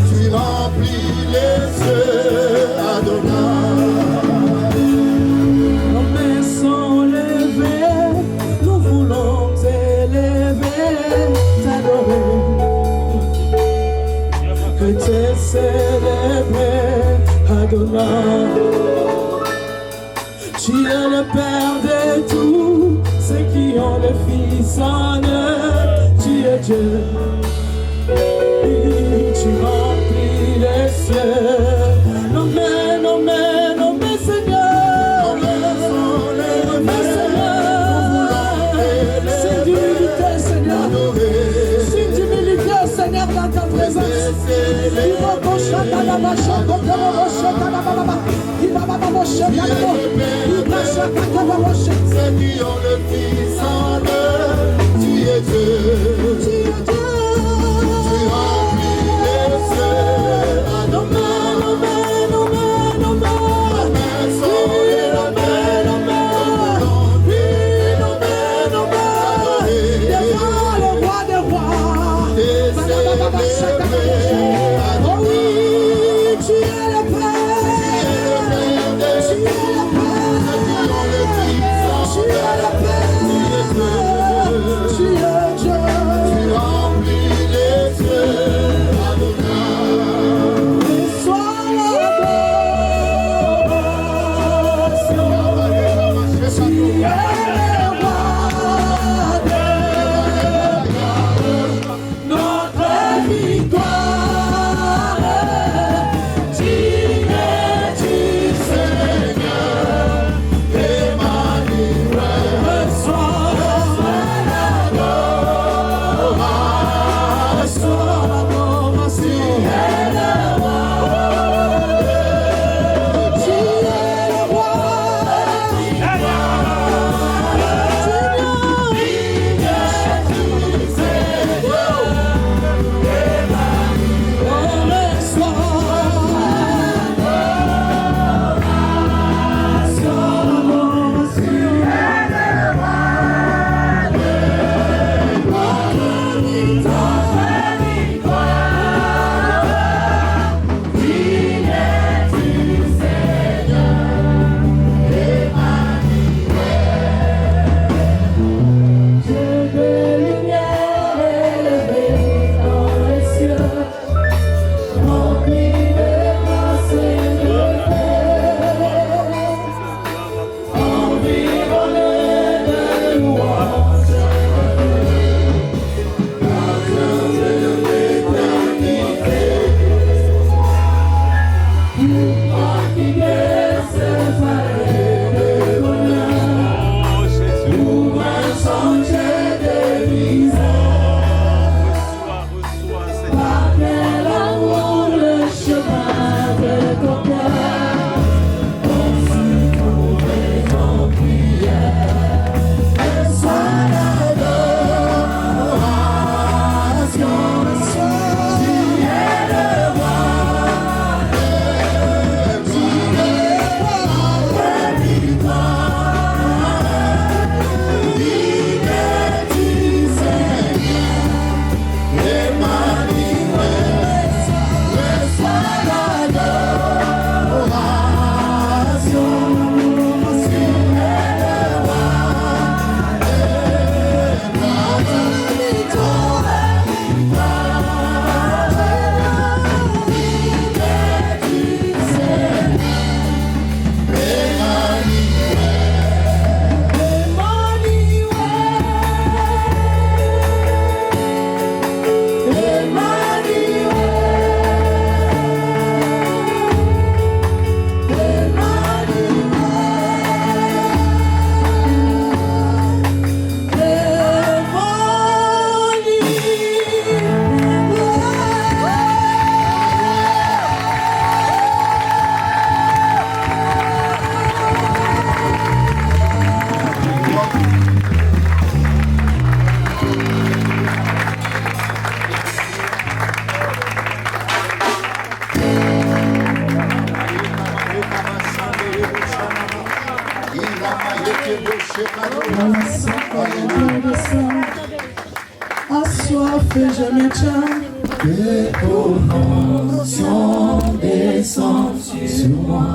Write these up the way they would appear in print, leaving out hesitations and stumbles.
Tu remplis les cieux, Adonai. Nos mains sont levées, nous voulons t'élever, t'adorer. Que t'es célébré, Adonai. Tu es le Père de tous ceux qui ont le Fils en eux. Tu es Dieu. Tu remplis les cieux. Nos mains, nos mains, nos mains, Seigneur. Nos mains sont levées, Seigneur. C'est d'humilité, Seigneur. C'est d'humilité, Seigneur, dans ta présence. Ceux qui ont le Fils en eux, tu es Dieu. Tu es Dieu. Tu remplis les cieux. Nos mains, nos mains, nos mains, nos mains. Nos mains sont levées, nos mains. Nos mains, nos mains. Devant le roi des rois. Oh oui, tu es le Père. Tu es le Père. Tu es le Père. Tu es Dieu. Tu remplis les cieux, Adonai. Sois l'adoration. Tu es le roi des rois. Notre victoire. soif et je me tiens. Que ton onction descende sur moi.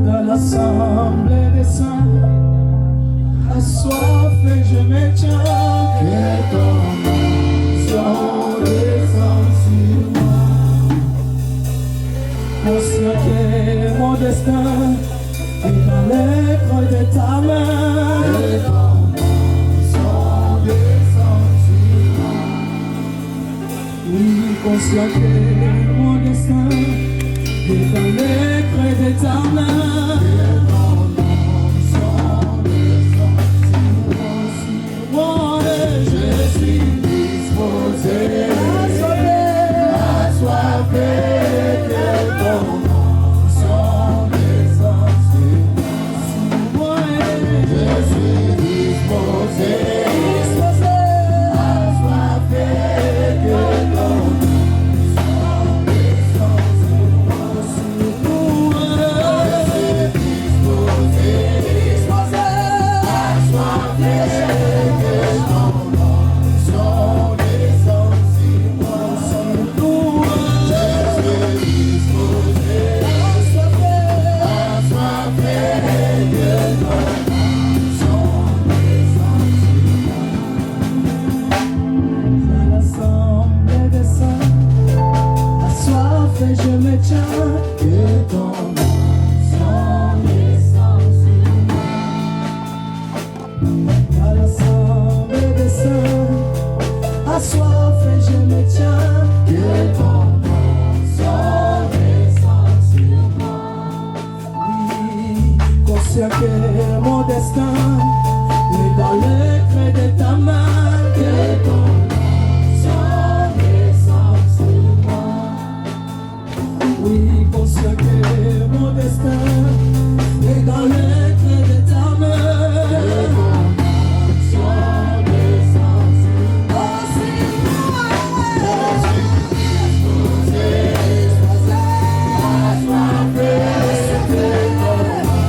Dans l'assemblée des saints, la soif et je me tiens. Que ton onction descende sur moi. Conscient que mon destin est dans les creux de ta main. Que ton onction descende sur moi. Oui, conscient que mon destin est dans les creux de ta main. Je suis disposé à soiffer que ton onction descende sur moi. Je suis disposé à soiffer que ton onction descende sur moi. Je suis disposé à soiffer que ton je me tiens, que ton onction descende sur moi. À l'assemblée des saints, à soif et je me tiens, que ton onction descende sur moi. Oui, conscient que mon destin est dans le creux de ta main, que ton onction descende sur moi. Oui, conscient que mon destin est dans le creux de ta main. Que ton onction descende sur moi. Je suis disposé à soiffer que ton onction descende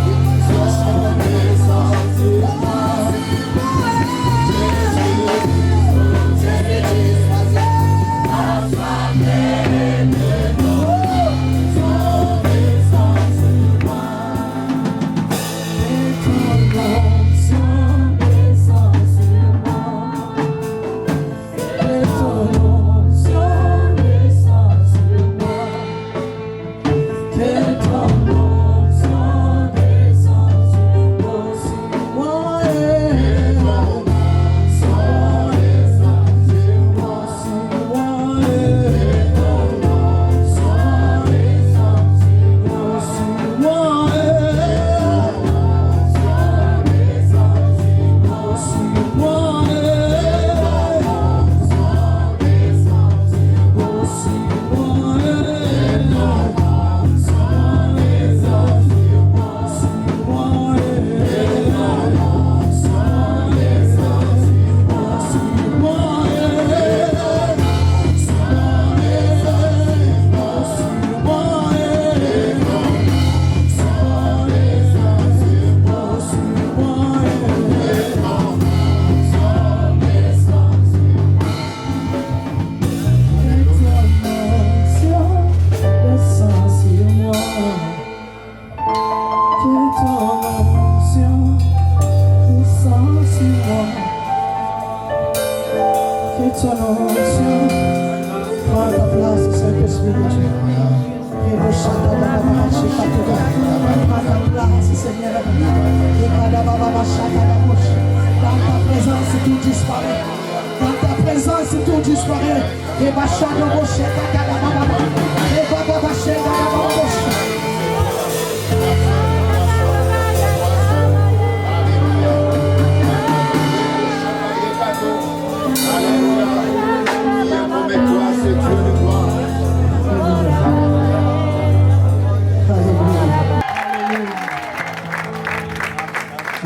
sur moi. Je suis disposé à soiffer que ton prends ta place, Saint-Esprit de Dieu. Prends ta place, Seigneur. Dans ta présence, tout disparaît. Dans ta présence, tout disparaît. Et va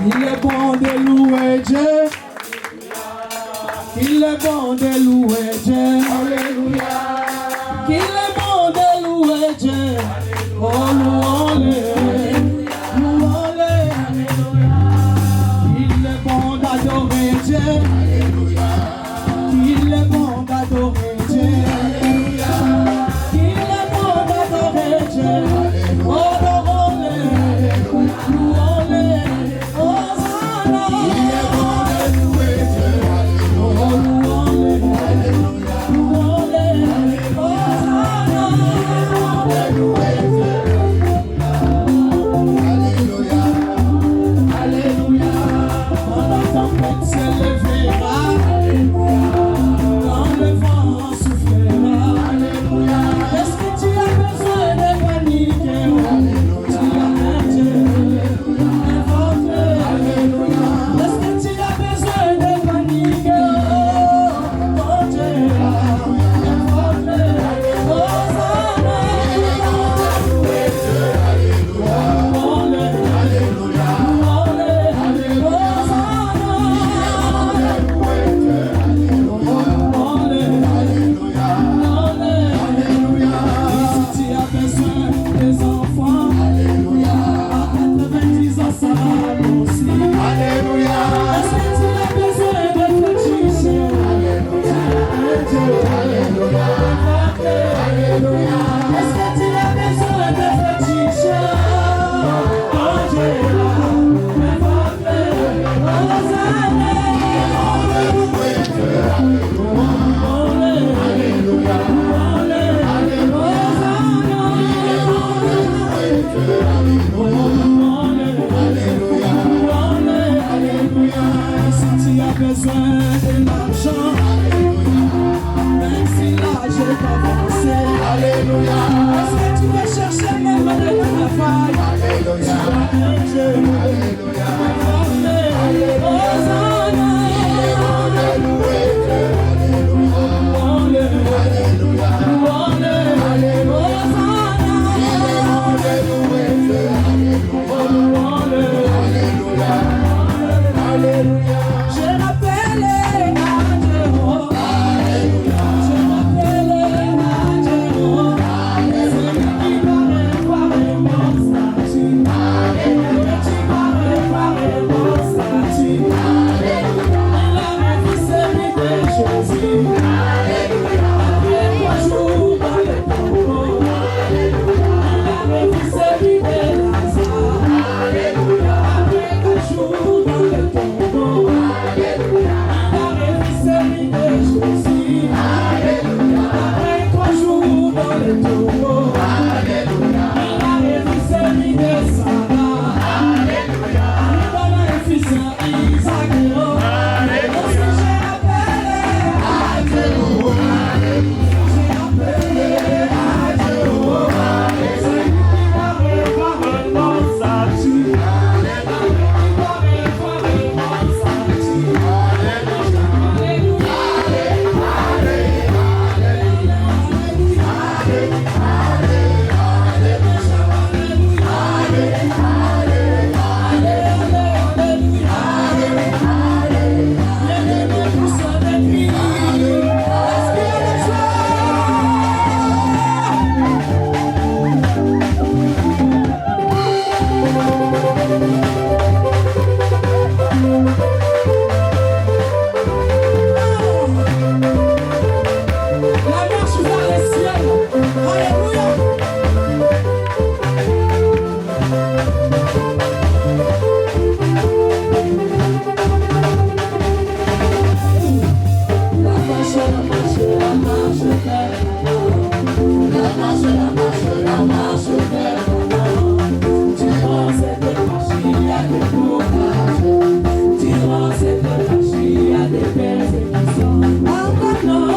il est bon de louer Dieu. Il est bon de louer Dieu. Alléluia. Il est bon de louer Dieu. Oh, louons-le. Louons-le. Il est bon d'adorer Dieu. Alléluia. l'argent, même si là j'ai pas pensé. Alléluia. Est-ce que tu veux chercher même dans le travail? Alléluia. Dieu, Alléluia. Hosanna. Alléluia. Alléluia. Je m'appelle Adjero. Je m'appelle Adjero. Celui qui va réparer mon statut. Celui qui va réparer mon statut. Il a réussi celui de Jésus. Après 3 jours dans le tombeau. Il a réussi celui de Lazare. Après 4 jours dans le tombeau. Il a réussi celui de Jésus. Après 3 jours dans le tombeau. Il a réussi celui de Sarah. Dans le fils d'Isaac. Parce que j'ai appelé Adjero. J'ai appelé Adjero. Celui qui va réparer mon statut. Celui qui va réparer mon statut. La marche vers les ciels. Alléluia. La marche vers durant cette marche, il y a des courages. Durant cette marche, il y a des persécutions. Maintenant,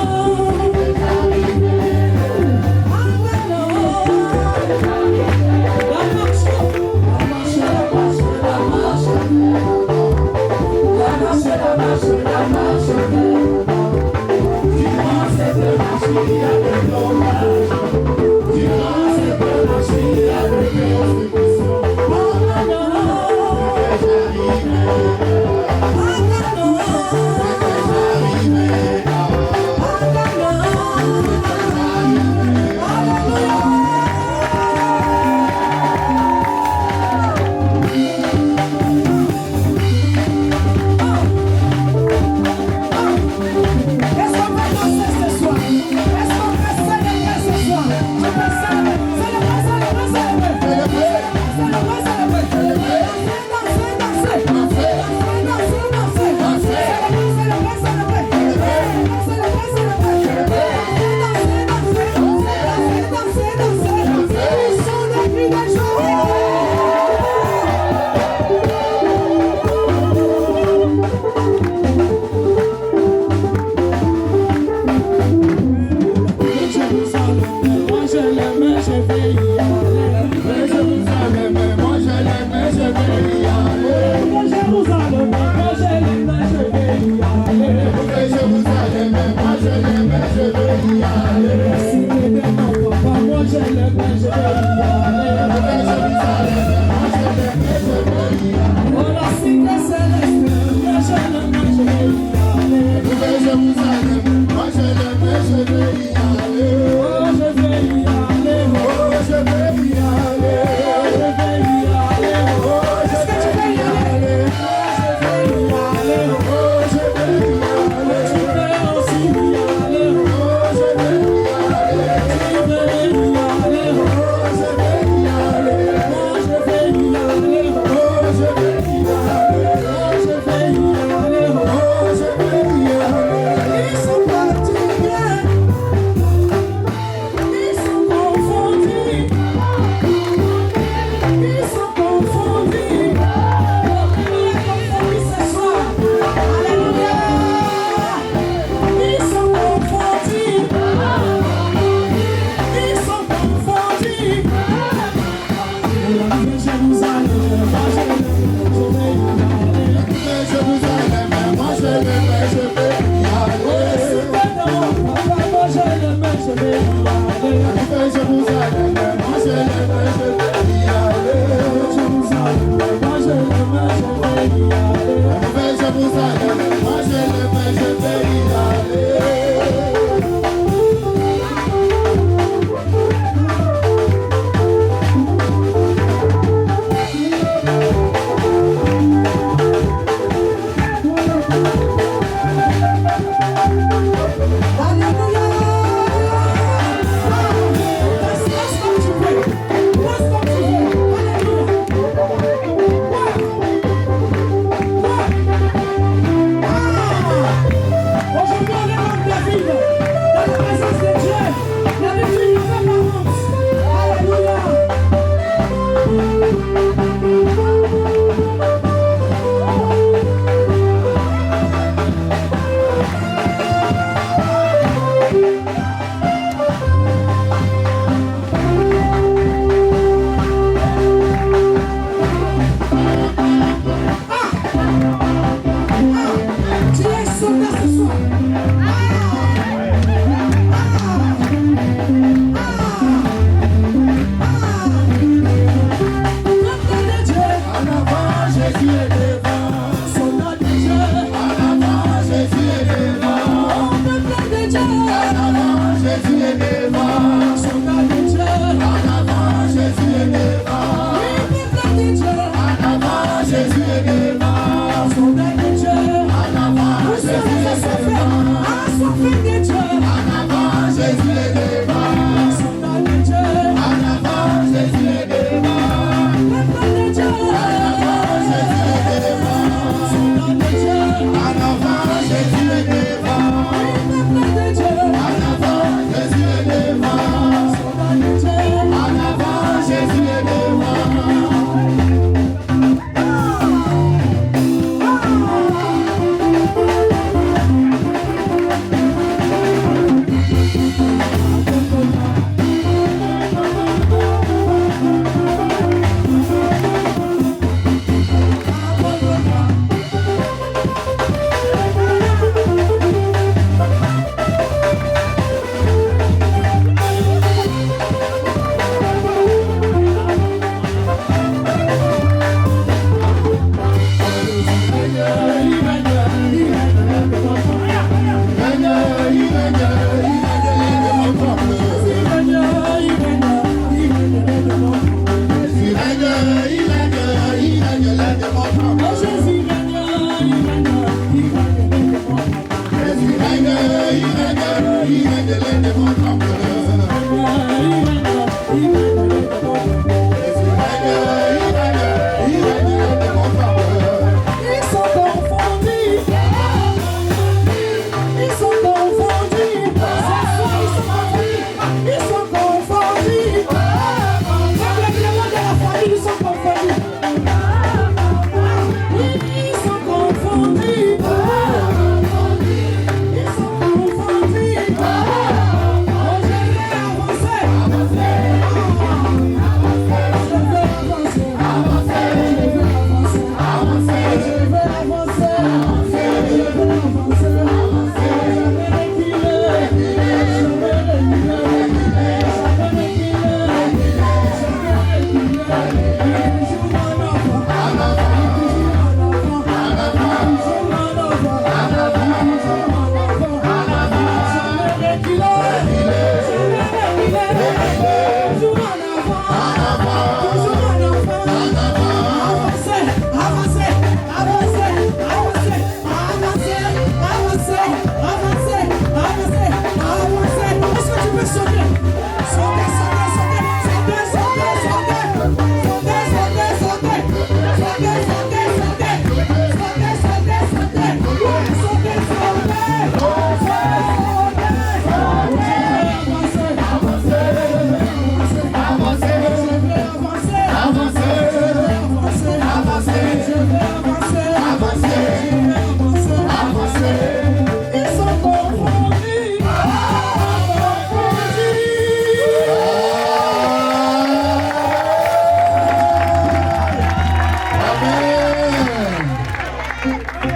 Ils sont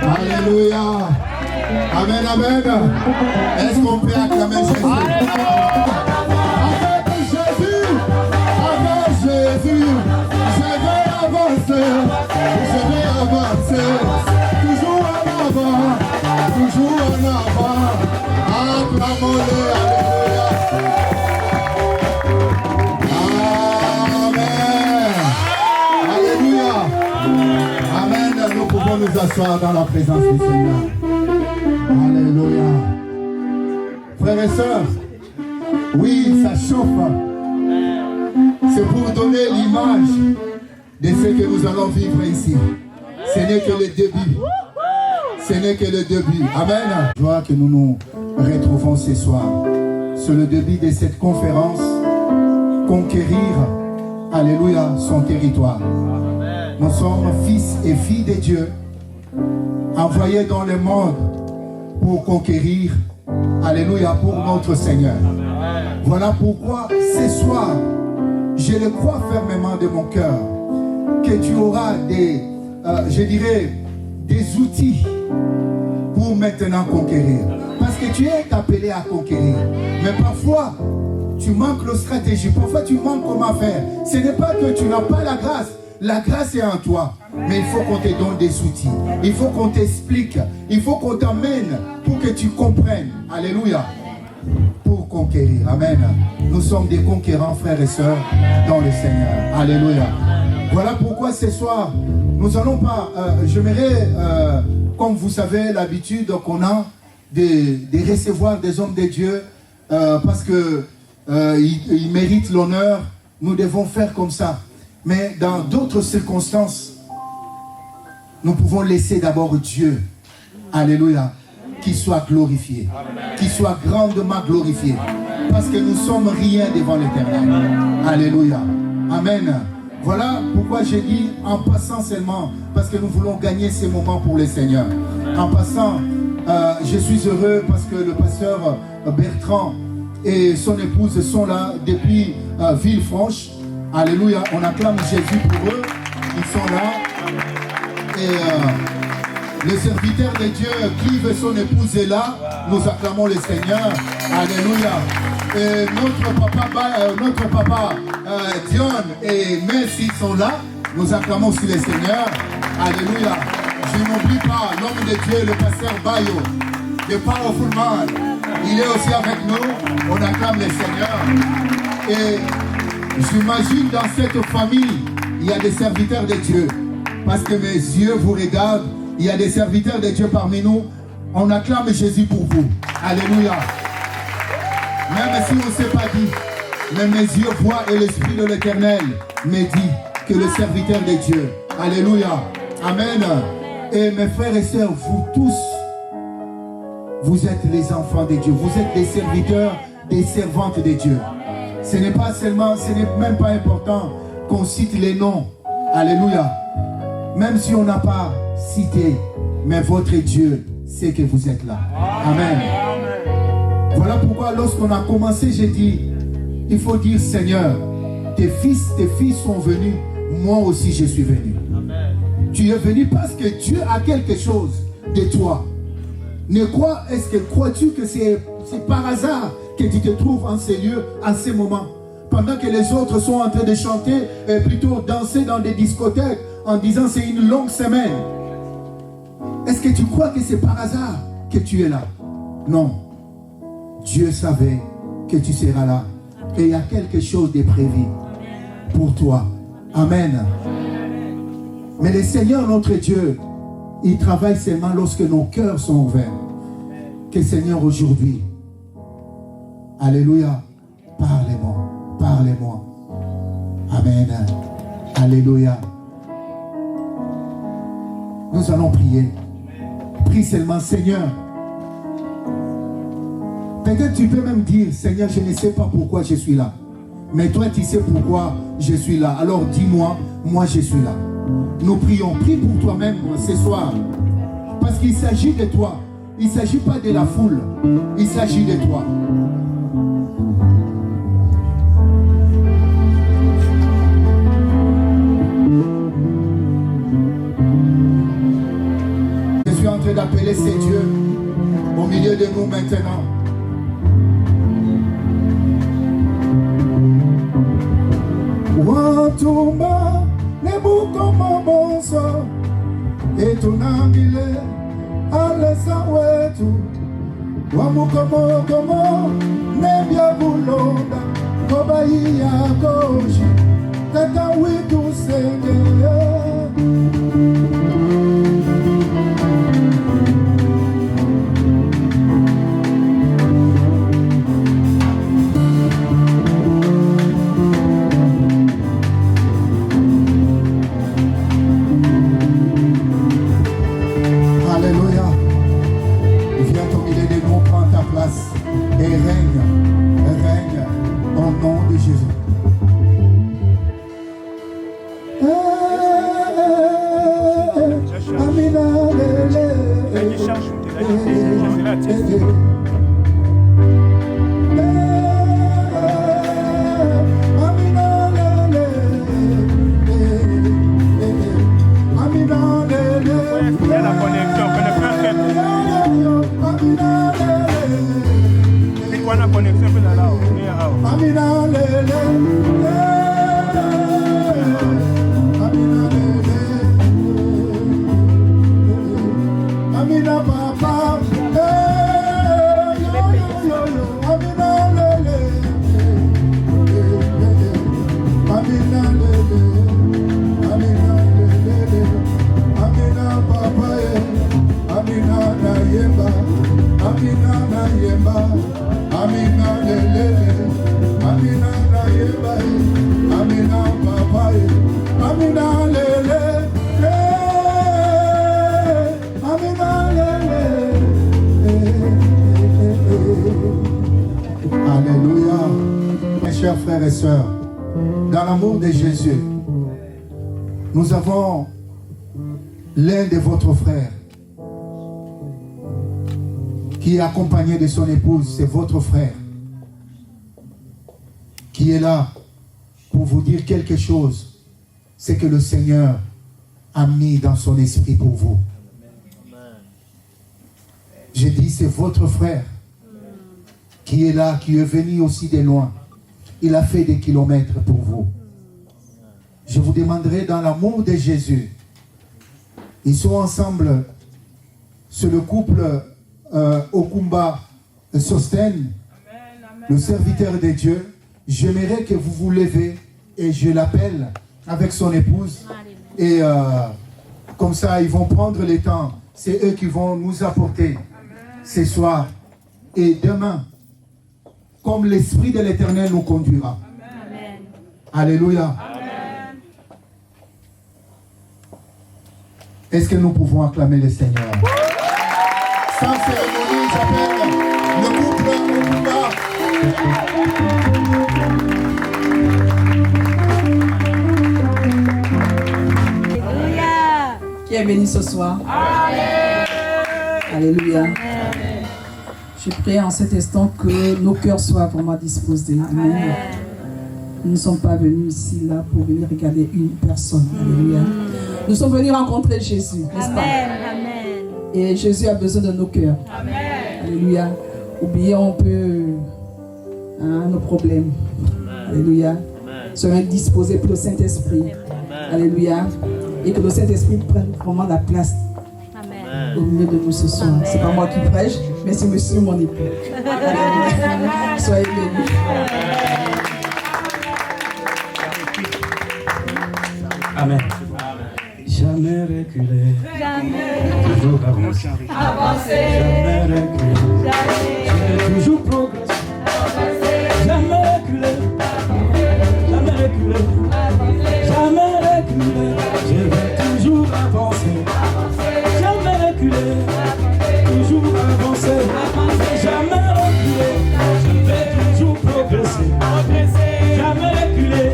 Alléluia. Amen, amen. Est-ce qu'on peut acclamer Jésus? Acclamons-le, alléluia. Amen. Alléluia. Amen. Nous pouvons nous asseoir dans la présence du Seigneur. Alléluia. Frères et sœurs, oui, ça chauffe. C'est pour donner l'image de ce que nous allons vivre ici. Ce n'est que le début. Ce n'est que le début. Amen. Joie que nous nous retrouvons ce soir. C'est le début de cette conférence. Conquérir, alléluia, son territoire. Nous sommes fils et filles de Dieu, envoyés dans le monde pour conquérir, alléluia, pour notre Seigneur. Voilà pourquoi ce soir, je le crois fermement de mon cœur, que tu auras des, je dirais, des outils pour maintenant conquérir. Parce que tu es appelé à conquérir. Mais parfois, tu manques la stratégie. Parfois, tu manques comment faire. Ce n'est pas que tu n'as pas la grâce. La grâce est en toi. Mais il faut qu'on te donne des outils. Il faut qu'on t'explique. Il faut qu'on t'amène pour que tu comprennes. Alléluia. Pour conquérir. Amen. Nous sommes des conquérants, frères et sœurs, dans le Seigneur. Alléluia. Voilà pourquoi ce soir, nous n'allons pas... j'aimerais, comme vous savez, l'habitude qu'on a de recevoir des hommes de Dieu parce que ils méritent l'honneur. Nous devons faire comme ça. Mais dans d'autres circonstances, nous pouvons laisser d'abord Dieu, alléluia, qu'il soit glorifié, qu'il soit grandement glorifié, parce que nous sommes rien devant l'Éternel. Alléluia. Amen. Voilà pourquoi j'ai dit en passant seulement, parce que nous voulons gagner ces moments pour le Seigneur. En passant, je suis heureux parce que le pasteur Bertrand et son épouse sont là depuis Villefranche. Alléluia, on acclame Jésus pour eux. Ils sont là. Et le serviteur de Dieu, Clive et son épouse est là. Nous acclamons le Seigneur. Alléluia. Et notre papa Dion et Messi sont là. Nous acclamons aussi le Seigneur. Alléluia. Je n'oublie pas l'homme de Dieu, le pasteur Bayo, the powerful man. Il est aussi avec nous. On acclame le Seigneur. Et j'imagine dans cette famille, il y a des serviteurs de Dieu. Parce que mes yeux vous regardent. Il y a des serviteurs de Dieu parmi nous. On acclame Jésus pour vous. Alléluia. Même si on ne s'est pas dit, mais mes yeux voient et l'Esprit de l'Éternel me dit que le serviteur de Dieu. Alléluia. Amen. Et mes frères et sœurs, vous tous, vous êtes les enfants de Dieu. Vous êtes des serviteurs, des servantes de Dieu. Ce n'est pas seulement, ce n'est même pas important qu'on cite les noms. Alléluia. Même si on n'a pas cité, mais votre Dieu sait que vous êtes là. Amen. Voilà pourquoi lorsqu'on a commencé, j'ai dit, il faut dire Seigneur, tes fils, tes filles sont venus, moi aussi je suis venu. Amen. Tu es venu parce que Dieu a quelque chose de toi. Crois-tu que c'est par hasard que tu te trouves en ces lieux, en ces moments, pendant que les autres sont en train de chanter et plutôt danser dans des discothèques en disant c'est une longue semaine. Est-ce que tu crois que c'est par hasard que tu es là? Non. Dieu savait que tu seras là. Et il y a quelque chose de prévu pour toi. Amen. Mais le Seigneur, notre Dieu, il travaille seulement lorsque nos cœurs sont ouverts. Que Seigneur, aujourd'hui, alléluia, parlez-moi, parlez-moi. Amen. Alléluia. Nous allons prier. Prie seulement, Seigneur. Peut-être tu peux même dire, Seigneur, je ne sais pas pourquoi je suis là. Mais toi, tu sais pourquoi je suis là. Alors dis-moi, moi je suis là. Nous prions. Prie pour toi-même ce soir. Parce qu'il s'agit de toi. Il ne s'agit pas de la foule. Il s'agit de toi. Je suis en train d'appeler ces dieux au milieu de nous maintenant. Watuma nebuko maboso etunangile alesa wetu Wamukomo nebya bulonda kobayi ya koji tata witu senge. Et règne au nom de Jésus. Alléluia. Mes chers frères et sœurs, dans l'amour de Jésus, nous avons l'un de votre frères qui est accompagné de son épouse. C'est votre frère qui est là pour vous dire quelque chose. C'est que le Seigneur a mis dans son esprit pour vous. J'ai dit, c'est votre frère qui est là, qui est venu aussi de loin. Il a fait des kilomètres pour vous. Je vous demanderai dans l'amour de Jésus. Ils sont ensemble. C'est le couple Okumba Sosten, le serviteur de Dieu. J'aimerais que vous vous levez et je l'appelle avec son épouse. Et comme ça, ils vont prendre le temps. C'est eux qui vont nous apporter ce soir et demain, comme l'Esprit de l'Éternel nous conduira. Amen. Alléluia. Amen. Est-ce que nous pouvons acclamer le Seigneur? Sans cérémonie, j'appelle le couple Okumba. Qui est béni ce soir? Amen. Alléluia. Amen. Je prie en cet instant que nos cœurs soient vraiment disposés. Amen. Amen. Nous ne sommes pas venus ici là pour venir regarder une personne. Alléluia. Nous sommes venus rencontrer Jésus, n'est-ce pas? Amen. Et Jésus a besoin de nos cœurs. Amen. Alléluia. Oublions un peu nos problèmes. Amen. Alléluia. Soyons disposés pour le Saint-Esprit. Alléluia. Et que le Saint-Esprit prenne vraiment la place au milieu de nous ce soir. C'est pas moi qui prêche, mais c'est monsieur mon époux. Soyez bénis. Amen. Jamais reculer. Toujours avancer. Jamais reculer. Je vais toujours progresser. Jamais reculer. Jamais reculer. Jamais reculer. Je vais toujours avancer. Jamais reculer. Toujours avancer. Jamais reculer. Je vais toujours progresser. Jamais reculer.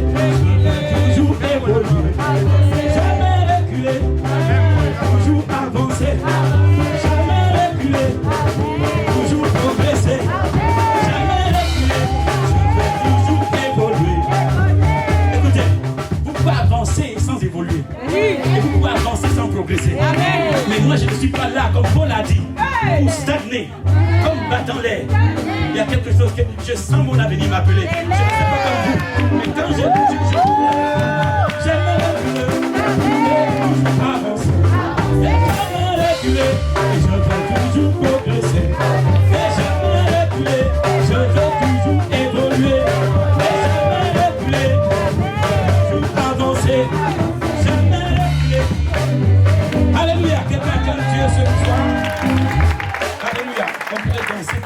Toujours évoluer. Jamais reculer. Toujours avancer. Jamais reculer. Toujours progresser. Jamais reculer. Je vais toujours évoluer. Écoutez, vous pouvez avancer sans évoluer. Et vous pouvez avancer sans progresser. Mais moi, je ne suis pas là, comme Paul a dit, pour stagner, comme battant l'air. Il y a quelque chose que je sens mon avenir m'appeler. Je ne sais pas comme vous, mais quand j'aime reculer, toujours avancer. Jamais reculer, et je vais toujours progresser. Et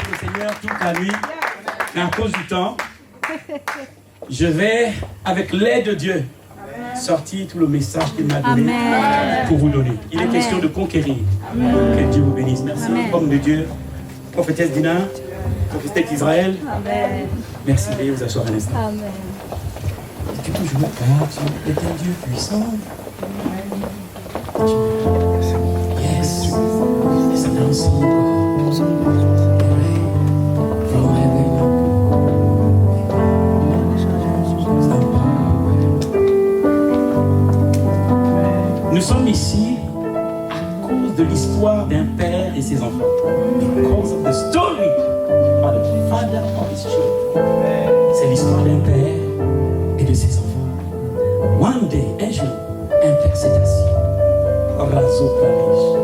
pour le Seigneur toute la nuit. Mais à cause du temps, je vais, avec l'aide de Dieu, sortir tout le message qu'il m'a donné pour vous donner. Il est question de conquérir. Que Dieu vous bénisse. Merci, homme de Dieu, prophétesse Dina, prophétesse d'Israël. Merci, veuillez vous asseoir un instant. Amen. Tu toujours car tu es un Dieu puissant. Yes. Descendez ensemble. From heaven. Nous sommes ici à cause de l'histoire d'un père et ses enfants. Because of the story of the father of his children. C'est l'histoire d'un père et de ses enfants. One day, un jour, un père s'est assis. Razo Paris.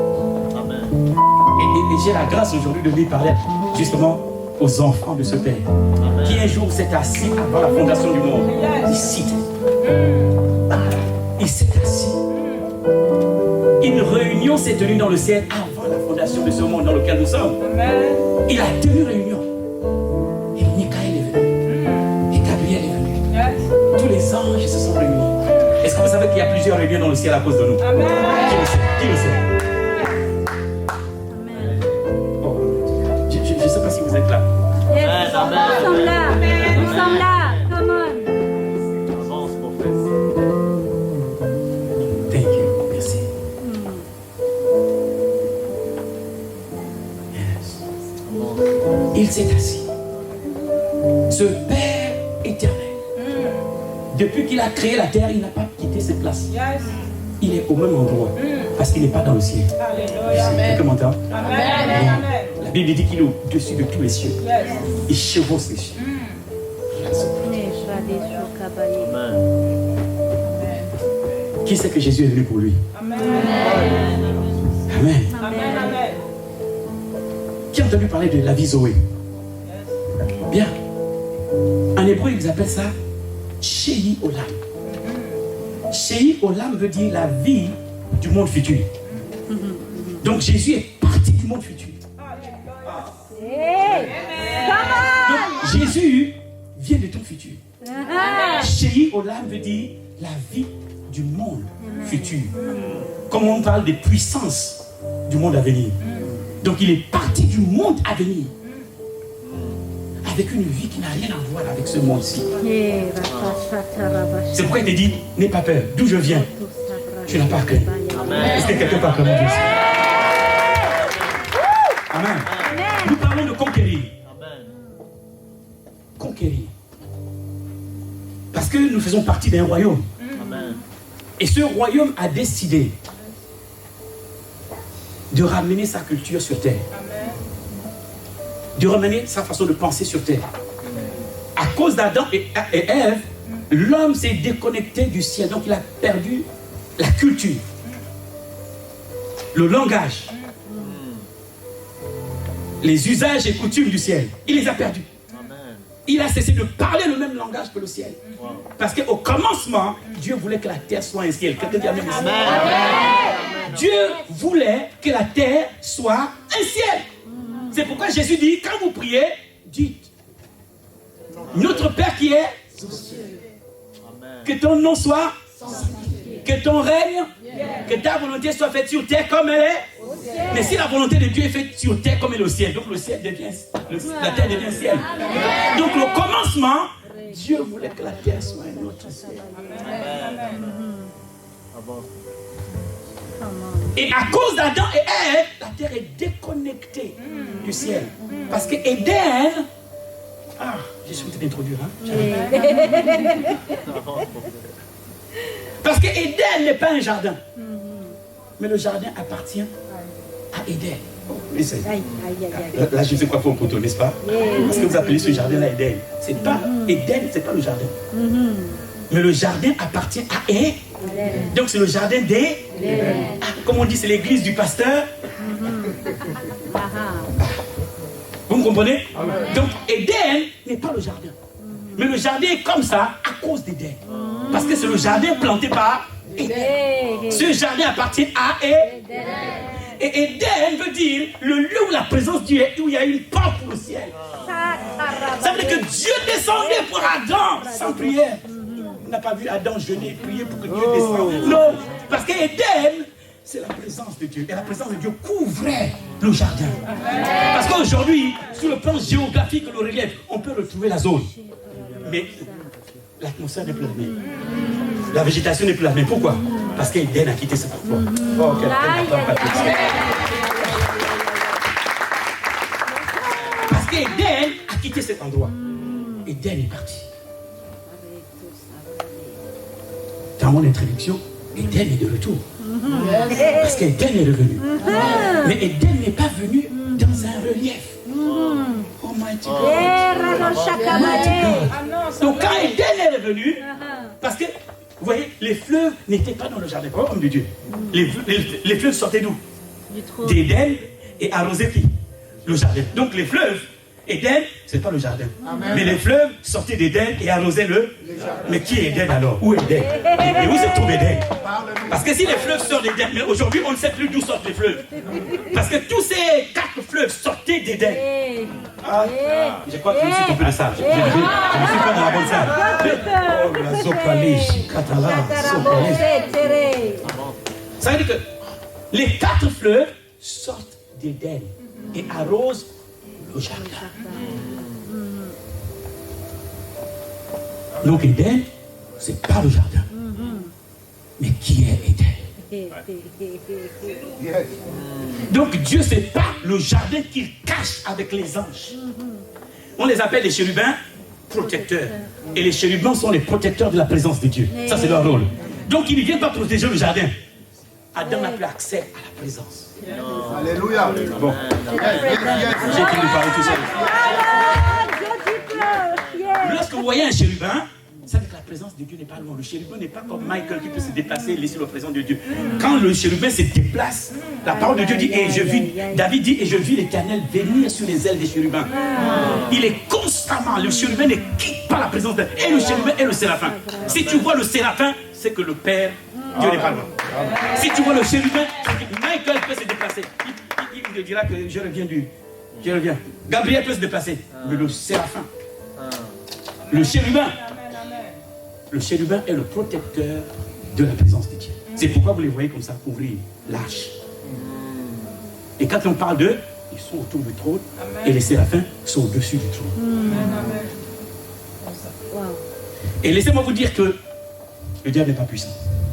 Et j'ai la grâce aujourd'hui de lui parler justement aux enfants de ce père. Qui un jour s'est assis avant la fondation du monde. Ici. Il s'est assis. Une réunion s'est tenue dans le ciel avant la fondation de ce monde dans lequel nous sommes. Il a tenu réunion. Et Michael est venu. Et Gabriel est venu. Tous les anges se sont réunis. Est-ce que vous savez qu'il y a plusieurs réunions dans le ciel à cause de nous? Amen. Qui le sait? Qui le sait? Amen. Oh, je ne sais pas si vous êtes là. Yes. Nous sommes là. Nous sommes là. Come on. Thank you. Merci. Yes. Il s'est assis. Ce Père éternel. Depuis qu'il a créé la terre, il n'a pas quitté ses places. Il est au même endroit. Parce qu'il n'est pas dans le ciel. Quelqu'un m'entend? La Bible dit qu'il est au-dessus de tous les cieux. Il chevauche les cieux. Qui sait que Jésus est venu pour lui? Amen. Qui a entendu parler de la vie Zoé? Bien. En hébreu, ils appellent ça Shei Olam. Shei Olam veut dire la vie du monde futur. Donc Jésus est parti du monde futur. Donc Jésus vient de ton futur. Shei Olam veut dire la vie du monde futur. Comme on parle des puissances du monde à venir. Donc il est parti du monde à venir. Avec une vie qui n'a rien à voir avec ce monde-ci. C'est pourquoi il te dit, n'aie pas peur. D'où je viens, tu n'as pas craint. Est-ce que quelqu'un peut acclamer Dieu? Amen. Nous parlons de conquérir. Conquérir. Parce que nous faisons partie d'un royaume. Et ce royaume a décidé de ramener sa culture sur terre. De ramener sa façon de penser sur terre. À cause d'Adam et Ève, l'homme s'est déconnecté du ciel. Donc il a perdu la culture, le langage, les usages et coutumes du ciel. Il les a perdus. Il a cessé de parler le même langage que le ciel. Parce qu'au commencement, Dieu voulait que la terre soit un ciel. Quelqu'un dit amen. Dieu voulait que la terre soit un ciel. C'est pourquoi Jésus dit, quand vous priez, dites, notre Père qui est, que ton nom soit, que ton règne, que ta volonté soit faite sur terre comme elle est. Mais si la volonté de Dieu est faite sur terre comme elle est au ciel, donc le ciel devient, la terre devient ciel. Donc au commencement, Dieu voulait que la terre soit un autre ciel. Et à cause d'Adam et Ève, la terre est déconnectée du ciel. Parce que Éden... Ah, j'ai souhaité t'introduire. Hein? Parce que Éden n'est pas un jardin. Mais le jardin appartient à Éden. Là, je sais quoi pour un poteau, n'est-ce pas? Parce que vous appelez ce jardin-là Éden. C'est pas Éden, c'est pas le jardin. Mais le jardin appartient à Éden. Donc c'est le jardin d'Éden. Ah, comme on dit, c'est l'église du pasteur. Vous me comprenez? Donc Éden n'est pas le jardin. Mais le jardin est comme ça à cause d'Éden. Parce que c'est le jardin planté par Éden. Ce jardin appartient à Éden. Et Éden veut dire le lieu où la présence de Dieu est, où il y a une porte pour le ciel. Ça veut dire que Dieu descendait pour Adam sans prière. On n'a pas vu Adam jeûner et prier pour que Dieu descende. Non, parce qu'Éden, c'est la présence de Dieu. Et la présence de Dieu couvrait le jardin. Parce qu'aujourd'hui, sur le plan géographique, le relief, on peut retrouver la zone. Mais l'atmosphère n'est plus la même. La végétation n'est plus la même. Pourquoi? Parce qu'Éden a quitté cet endroit. Oh, parce qu'Éden a quitté cet endroit. Éden est parti. Dans mon introduction, Éden est de retour. Parce qu'Éden est revenu. Mais Éden n'est pas venu dans un relief. Oh my God. Donc quand Éden est revenu, parce que, vous voyez, les fleuves n'étaient pas dans le jardin, comme homme de Dieu. Les fleuves sortaient d'où? D'Éden et arrosaient qui? Le jardin. Donc les fleuves, Éden, c'est pas le jardin. Amen. Mais les fleuves sortaient d'Éden et arrosaient le jardin. Mais qui est Éden alors? Où est Éden? Et où se trouve Éden? Parce que si les fleuves sortent d'Éden, mais aujourd'hui on ne sait plus d'où sortent les fleuves. Parce que tous ces 4 fleuves sortaient d'Éden. Je crois que je me suis trompé de ça. Je ne suis pas dans la bonne salle. Oh, la Zopalish, Katala, Zopalish. Ça veut dire que les 4 fleuves sortent d'Éden et arrosent le jardin. Donc Éden, c'est pas le jardin. Mais qui est Éden? Donc Dieu, c'est pas le jardin qu'il cache avec les anges. On les appelle les chérubins protecteurs. Et les chérubins sont les protecteurs de la présence de Dieu. Ça, c'est leur rôle. Donc ils ne viennent pas protéger le jardin. Adam n'a plus accès à la présence. Alléluia. Bon. J'ai fini de parler tout seul. Lorsque vous voyez un chérubin, ça veut dire que la présence de Dieu n'est pas loin. Le chérubin n'est pas comme Michael qui peut se déplacer et laisser la présence de Dieu. Quand le chérubin se déplace, la parole de Dieu dit, et je vis, David dit, et je vis l'Éternel venir sur les ailes des chérubins. Il est constamment, le chérubin ne quitte pas la présence de Dieu. Et le chérubin et le séraphin. Si tu vois le séraphin, c'est que le Père, Dieu n'est pas loin. Si tu vois le chérubin, Michael peut se déplacer. Il te dira que je reviens. Gabriel peut se déplacer. Mais le séraphin, le chérubin est le protecteur de la présence de Dieu. C'est pourquoi vous les voyez comme ça couvrir l'arche. Et quand on parle d'eux, ils sont autour du trône. Et les séraphins sont au-dessus du trône. Et laissez-moi vous dire que le diable n'est pas puissant.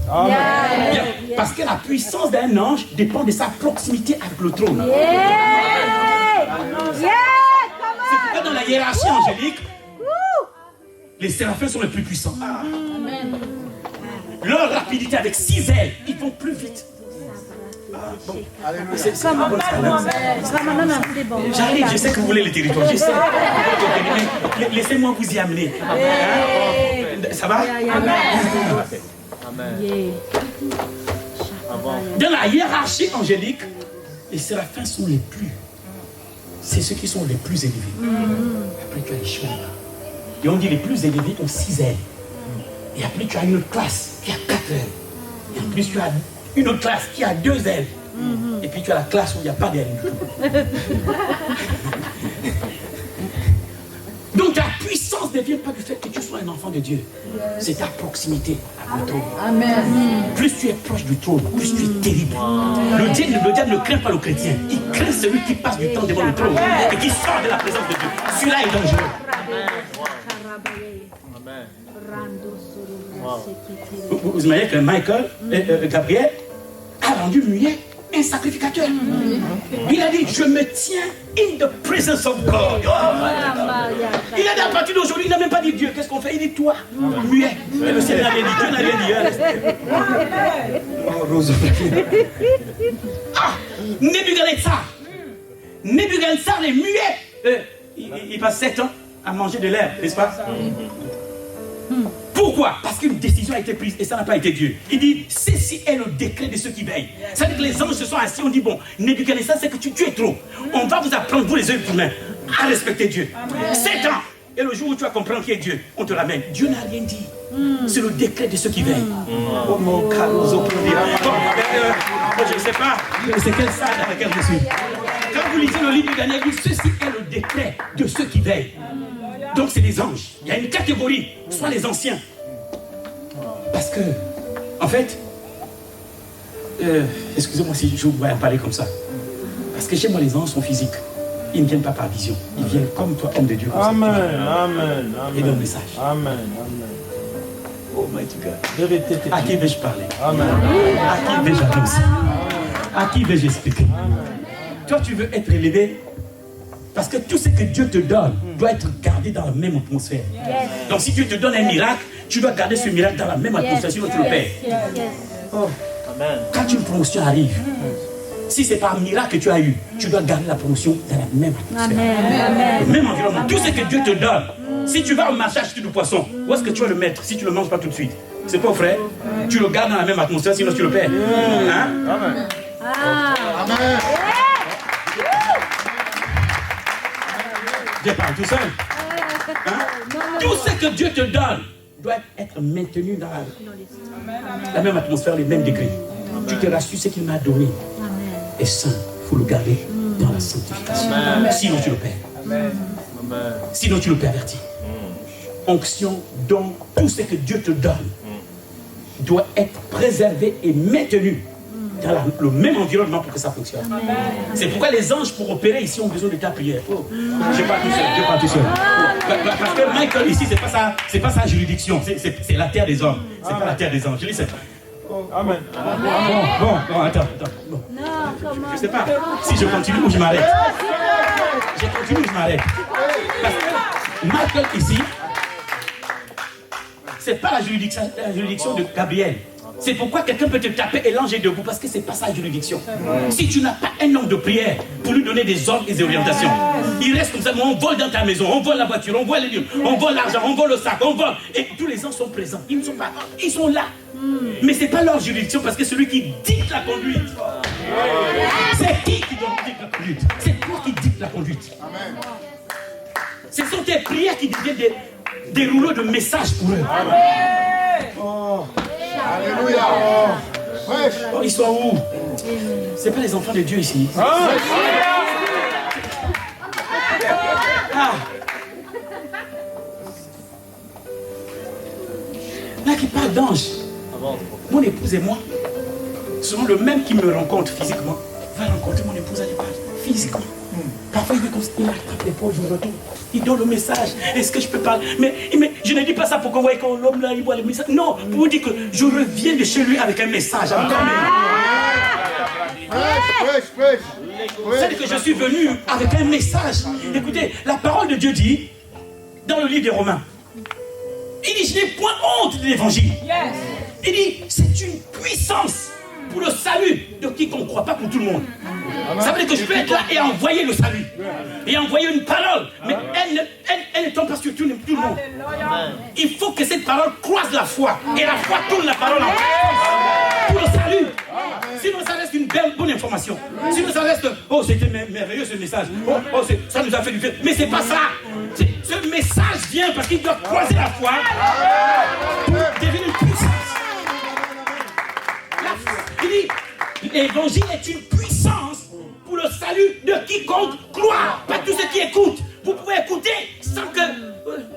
Bien, parce que la puissance d'un ange dépend de sa proximité avec le trône. C'est pourquoi dans la hiérarchie angélique, les séraphins sont les plus puissants. Leur rapidité avec 6 ailes, ils vont plus vite. C'est pas bon, j'arrive, je sais que vous voulez les territoires, je sais. Laissez-moi vous y amener. Ça va? Dans la hiérarchie angélique, les séraphins sont les plus. C'est ceux qui sont les plus élevés. Après, tu as les chouans. Et on dit les plus élevés ont 6 ailes. Et après, tu as une autre classe qui a 4 ailes. Et en plus, tu as une autre classe qui a 2 ailes. Et puis, tu as la classe où il n'y a pas d'ailes. Donc, ta puissance ne vient pas du fait que tu sois un enfant de Dieu. C'est ta proximité avec le trône. Amen. Plus tu es proche du trône, plus tu es terrible. Le diable ne craint pas le chrétien. Il craint celui qui passe du temps devant le trône et qui sort de la présence de Dieu. Celui-là est dangereux. Vous imaginez que Michael, Gabriel, a rendu muet un sacrificateur. Il a dit, je me tiens in the presence of God. Il a dit, à partir d'aujourd'hui, il n'a même pas dit Dieu. Qu'est-ce qu'on fait? Il dit, toi, muet. Et le ciel n'a rien dit. Dieu n'a rien dit. Oh, Rose. Ah, Nebuchadnezzar, les muets. Il passe 7 ans à manger de l'herbe, n'est-ce pas? Pourquoi? Parce qu'une décision a été prise et ça n'a pas été Dieu. Il dit, ceci est le décret de ceux qui veillent. Ça veut dire que les anges se sont assis, on dit, bon, Nebuchadnezzar, c'est que tu es trop. On va vous apprendre, vous les œuvres humains, à respecter Dieu. 7 ans. Et le jour où tu vas comprendre qui est Dieu, on te ramène. Dieu n'a rien dit. C'est le décret de ceux qui veillent. Oh mon Carlos, je ne sais pas, c'est quelle salle dans laquelle je suis. Quand vous lisez le livre de Daniel, ceci est le décret de ceux qui veillent. Donc c'est les anges. Il y a une catégorie, soit les anciens. Parce que, en fait, excusez-moi si je vous vois parler comme ça. Parce que chez moi, les anges sont physiques. Ils ne viennent pas par vision. Ils viennent comme toi, homme de Dieu. Amen, amen, amen. Et dans le message. Amen, amen. Oh my God. Vérité. À qui vais-je parler? Amen. À qui vais-je annoncer? À qui vais-je expliquer? Toi, tu veux être élevé parce que tout ce que Dieu te donne doit être gardé dans la même atmosphère. Donc si Dieu te donne un miracle, tu dois garder ce miracle dans la même atmosphère, sinon tu le perds. Oh. Quand une promotion arrive, si c'est par miracle que tu as eu, tu dois garder la promotion dans la même atmosphère. Le même environnement. Tout ce que Dieu te donne. Si tu vas au marché acheter du poisson, où est-ce que tu vas le mettre si tu ne le manges pas tout de suite? C'est pas vrai? Tu le gardes dans la même atmosphère, sinon tu le perds. Hein? Amen. Amen. Je parle tout seul. Hein? Tout ce que Dieu te donne doit être maintenu dans la même atmosphère, les mêmes degrés. Tu te rassures, ce qu'il m'a donné est saint. Il faut le garder dans la sanctification. Sinon tu le perds. Sinon tu le pervertis. Onction, don, tout ce que Dieu te donne doit être préservé et maintenu dans le même environnement pour que ça fonctionne. C'est pourquoi les anges pour opérer ici ont besoin de ta prière. Oh, je ne pas tout seul. Parce que Michael ici, c'est pas sa juridiction, c'est la terre des hommes. C'est pas la terre des anges. Je dis ça. Amen. Bon, attends. Bon. Je sais pas si je continue ou je m'arrête. Je continue ou je m'arrête. Parce que Michael ici, c'est pas la juridiction de Gabriel. C'est pourquoi quelqu'un peut te taper et l'ange est debout, parce que c'est pas sa juridiction. Si tu n'as pas un homme de prière pour lui donner des ordres et des orientations, il reste comme ça, mais on vole dans ta maison, on vole la voiture, on vole les lieux, on vole l'argent, on vole le sac, on vole. Et tous les anges sont présents. Ils ne sont pas, ils sont là. Mais c'est pas leur juridiction, parce que celui qui dicte la conduite, c'est qui dicte la conduite? C'est toi qui dicte la conduite. Ce sont tes prières qui deviennent des rouleaux de messages pour eux. Alléluia. Oh, ils sont où? C'est pas les enfants de Dieu ici. Là qui parle d'ange. Mon épouse et moi seront le même qui me rencontre physiquement va rencontrer mon épouse à l'épaule physiquement. Parfois il attrape l'épaule, je me retourne. Il donne le message. Est-ce que je peux parler? Mais je ne dis pas ça pour qu'on voit que l'homme là, il voit le message. Non, pour vous dire que je reviens de chez lui avec un message. C'est que je suis venu avec un message. Écoutez, la parole de Dieu dit, dans le livre des Romains, il dit, je n'ai point honte de l'évangile. Il dit, c'est une puissance pour le salut de quiconque ne croit, pas pour tout le monde. Ça veut dire que je peux être là et envoyer le salut. Et envoyer une parole. Mais elle ne tombe pas sur tout le monde. Il faut que cette parole croise la foi. Et la foi tourne la parole en puissance pour le salut. Sinon ça reste une bonne information. Sinon ça reste, oh c'était merveilleux ce message. Oh ça nous a fait du bien. Mais c'est pas ça. Ce message vient parce qu'il doit croiser la foi pour devenir une puissance. Il dit, l'évangile est une puissance pour le salut de quiconque croit. Pas tous ceux qui écoutent. Vous pouvez écouter sans que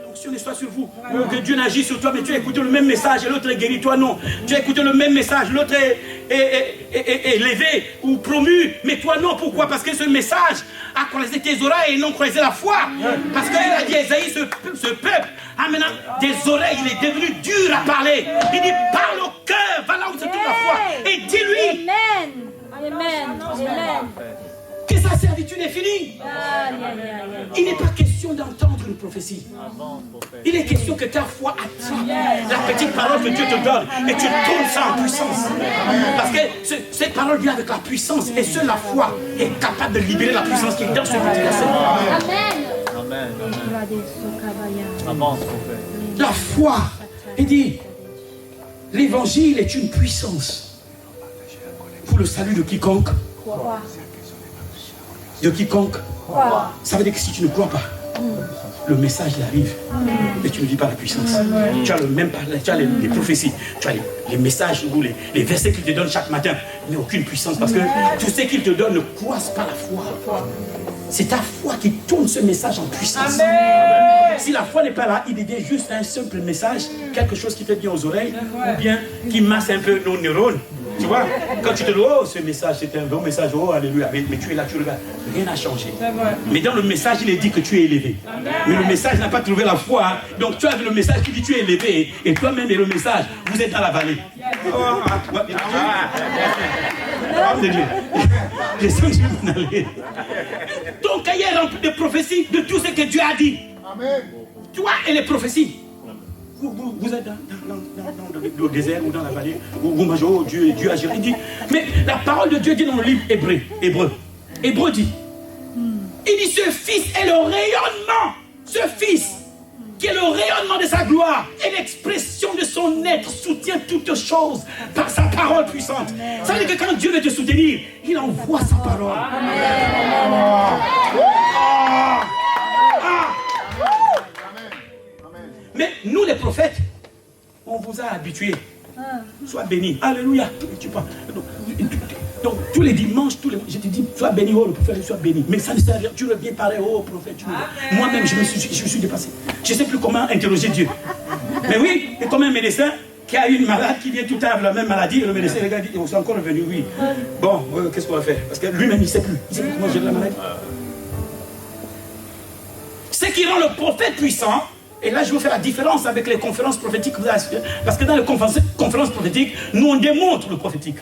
l'onction ne soit sur vous. Que Dieu n'agisse sur toi, mais tu as écouté le même message et l'autre est guéri, toi non. Tu as écouté le même message, l'autre est élevé ou promu, mais toi non. Pourquoi? Parce que ce message a croisé tes oreilles et non croisé la foi. Parce qu'il a dit à Esaïe, ce peuple a maintenant des oreilles, il est devenu dur à parler. Il dit, parle au cœur, va là où se trouve la foi. Et dis-lui. Amen. Que sa servitude est finie. Il n'est pas question d'entendre une prophétie. Il est question que ta foi attrape la petite parole que Dieu te donne et tu tournes ça en puissance. Parce que cette parole vient avec la puissance et seule la foi est capable de libérer la puissance qui est dans ce petit verset. Amen. La foi, il dit, l'évangile est une puissance pour le salut de quiconque. De quiconque. Ça veut dire que si tu ne crois pas, le message il arrive, mais tu ne vis pas la puissance. Tu as le même parler, tu as les prophéties, tu as les messages ou les versets qu'il te donne chaque matin, mais aucune puissance parce que tout ce qu'il te donne ne croise pas la foi. C'est ta foi qui tourne ce message en puissance. Si la foi n'est pas là, il devient juste un simple message, quelque chose qui fait bien aux oreilles, ou bien qui masse un peu nos neurones. Tu vois, quand tu te dis, oh, ce message, c'est un bon message, oh, alléluia, mais tu es là, tu regardes, rien n'a changé. Mais dans le message, il est dit que tu es élevé. Mais le message n'a pas trouvé la foi, hein. Donc tu as le message qui dit tu es élevé, et toi-même et le message, vous êtes dans la vallée. Je sens que je vais m'en aller. Ton cahier est rempli de prophéties, de tout ce que Dieu a dit. Toi et les prophéties. Vous êtes dans le désert ou dans la vallée, vous mangez, oh Dieu a géré. Mais la parole de Dieu dit dans le livre Hébreu dit, il dit ce fils est le rayonnement, ce fils qui est le rayonnement de sa gloire et l'expression de son être soutient toutes choses par sa parole puissante. Ça veut dire que quand Dieu veut te soutenir, il envoie sa parole. Mais nous les prophètes, on vous a habitués. Sois béni. Alléluia. Donc tous les dimanches, je te dis, sois béni, oh le prophète, sois béni. Mais ça ne sert à rien. Tu reviens parler, oh prophète. Moi-même, je me suis dépassé. Je ne sais plus comment interroger Dieu. Mais oui, et comme un médecin qui a une malade qui vient tout le temps avec la même maladie, et le médecin regarde, dit, oh, c'est encore revenu, oui. Bon, qu'est-ce qu'on va faire? Parce que lui-même, il ne sait plus. Il ne sait plus comment gérer la maladie. Ce qui rend le prophète puissant. Et là, je veux faire la différence avec les conférences prophétiques. Parce que dans les conférences prophétiques, nous, on démontre le prophétique.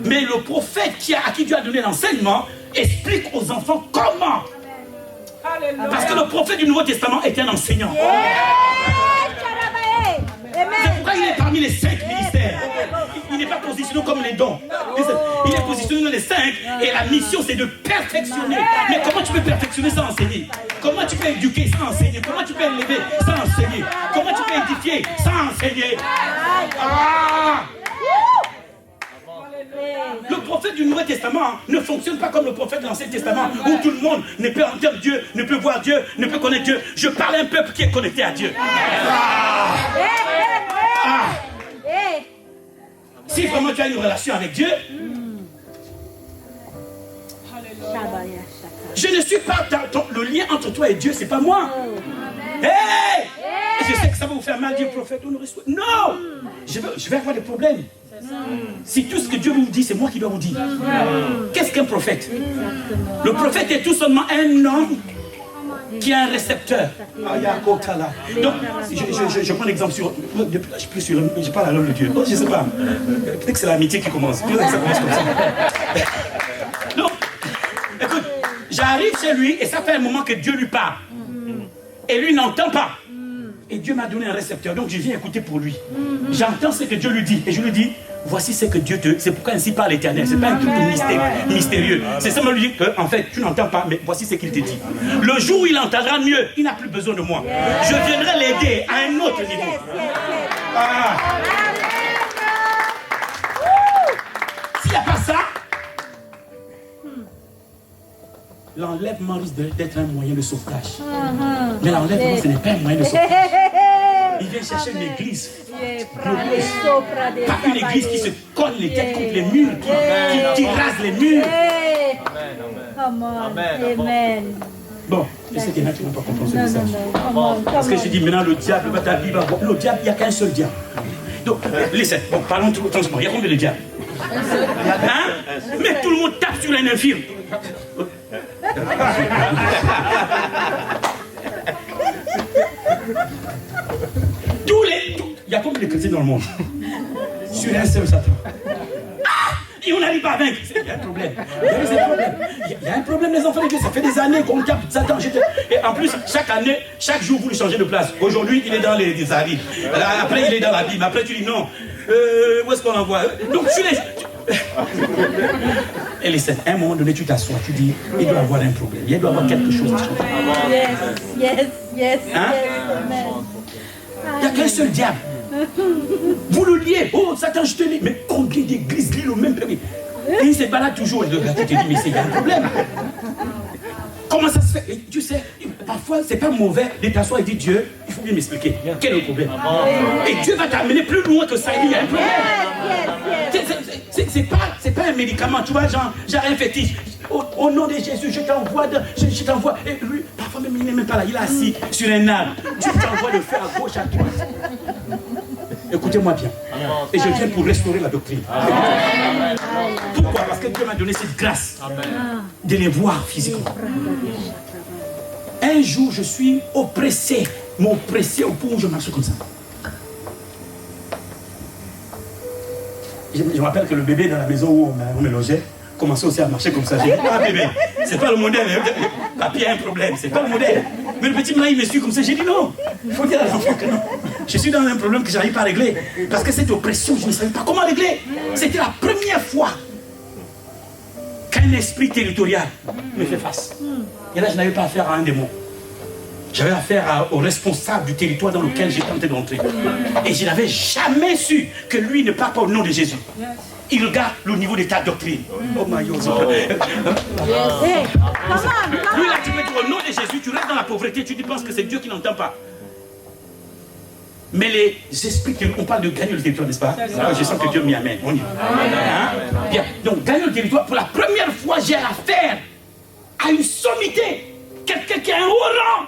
Mais le prophète à qui Dieu a donné l'enseignement explique aux enfants comment. Parce que le prophète du Nouveau Testament est un enseignant. C'est pourquoi il est parmi les 5 ministères. Il n'est pas positionné comme les dons. Il est positionné dans les 5 et la mission c'est de perfectionner. Mais comment tu peux perfectionner sans enseigner? Comment tu peux éduquer sans enseigner? Comment tu peux élever sans enseigner? Comment tu peux édifier sans enseigner? Le prophète du Nouveau Testament ne fonctionne pas comme le prophète de l'Ancien Testament où tout le monde ne peut entendre Dieu, ne peut voir Dieu, ne peut connaître Dieu. Je parle à un peuple qui est connecté à Dieu. Si vraiment tu as une relation avec Dieu, je ne suis pas le lien entre toi et Dieu, c'est pas moi. Hey! Et je sais que ça va vous faire mal, dire prophète, on aurait souhaité. Non! Je vais avoir des problèmes. Si tout ce que Dieu vous dit, c'est moi qui dois vous dire. Qu'est-ce qu'un prophète? Le prophète est tout seulement un homme qui a un récepteur. Donc, je prends l'exemple sur. Depuis là, je parle à l'homme de Dieu. Je ne sais pas. Peut-être que c'est l'amitié qui commence. Peut-être que ça commence comme ça. Donc, écoute, j'arrive chez lui et ça fait un moment que Dieu lui parle. Et lui n'entend pas. Et Dieu m'a donné un récepteur, donc je viens écouter pour lui. J'entends ce que Dieu lui dit. Et je lui dis, voici ce que Dieu te... C'est pourquoi ainsi parle l'Éternel. C'est pas un truc mystérieux. C'est seulement lui dire que, en fait, tu n'entends pas, mais voici ce qu'il te dit. Le jour où il entendra mieux, il n'a plus besoin de moi. Je viendrai l'aider à un autre niveau. S'il n'y a pas ça, l'enlèvement risque d'être un moyen de sauvetage. Mais l'enlèvement, ce n'est pas un moyen de sauvetage. Il vient chercher une église glorieuse. Pas une église qui se colle les têtes contre les murs, qui rase les murs. Amen. Bon, je sais qu'il y en a qui n'ont pas compris ce message. Parce que je dis maintenant, le diable va ta vie. Le diable, il n'y a qu'un seul diable. Donc, laissez, bon, parlons tout tranquillement. Il y a combien de diables? Hein? Mais tout le monde tape sur un infirme. Il y a combien de chrétiens dans le monde? Sur un seul Satan. Et on n'arrive pas à vaincre. Il y a un problème. Il y a un problème, les enfants de Dieu. Ça fait des années qu'on capte Satan. Et en plus, chaque année, chaque jour, vous le changez de place. Aujourd'hui, il est dans les Arides. Après, il est dans la Bible. Après, tu dis non. Où est-ce qu'on l'envoie? Donc, tu les... Et les sept, à un moment donné, tu t'assois, tu dis, il doit avoir un problème, il doit avoir quelque chose à changer. Yes. Hein? Il n'y a qu'un seul diable. Vous le liez. Oh, Satan, je te lis. Mais combien d'églises lient le même permis? Et il se balade toujours. Et le gars, tu te dis, mais c'est un problème. Comment ça se fait? Et tu sais, parfois, c'est pas mauvais de t'asseoir et dire Dieu, il faut bien m'expliquer. Quel est le problème? Et Dieu va t'amener plus loin que ça. Il y a un problème. C'est pas un médicament, tu vois, genre un fétiche. Au nom de Jésus, je t'envoie. Je t'envoie. Et lui, parfois même, il n'est même pas là. Il est assis sur un arbre. Dieu t'envoie le faire à gauche, à droite. Écoutez-moi bien. Et je viens pour restaurer la doctrine. Pourquoi? Parce que Dieu m'a donné cette grâce de les voir physiquement. Un jour, je suis oppressé, m'oppressé au point où je marche comme ça. Je me rappelle que le bébé dans la maison où on me logeait commençait aussi à marcher comme ça. J'ai dit, ah bébé, c'est pas le modèle. Papier a un problème, c'est pas le modèle. Mais le petit là, il me suit comme ça. J'ai dit non, il faut dire à l'enfant que non. Je suis dans un problème que je n'arrive pas à régler. Parce que cette oppression, je ne savais pas comment régler. C'était la première fois qu'un esprit territorial me fait face. Et là, je n'avais pas affaire à un démon. J'avais affaire au responsable du territoire dans lequel j'ai tenté d'entrer. Et je n'avais jamais su que lui ne parle pas au nom de Jésus. Il regarde le niveau de ta doctrine. Oh my God. Lui là, tu peux dire au nom de Jésus, tu restes dans la pauvreté, tu penses que c'est Dieu qui n'entend pas. Mais les esprits, on parle de gagner le territoire, n'est-ce pas? Je sens que Dieu m'y amène. On y va. Hein? Bien. Donc, gagner le territoire, pour la première fois, j'ai affaire à une sommité. Quelqu'un qui a un haut rang.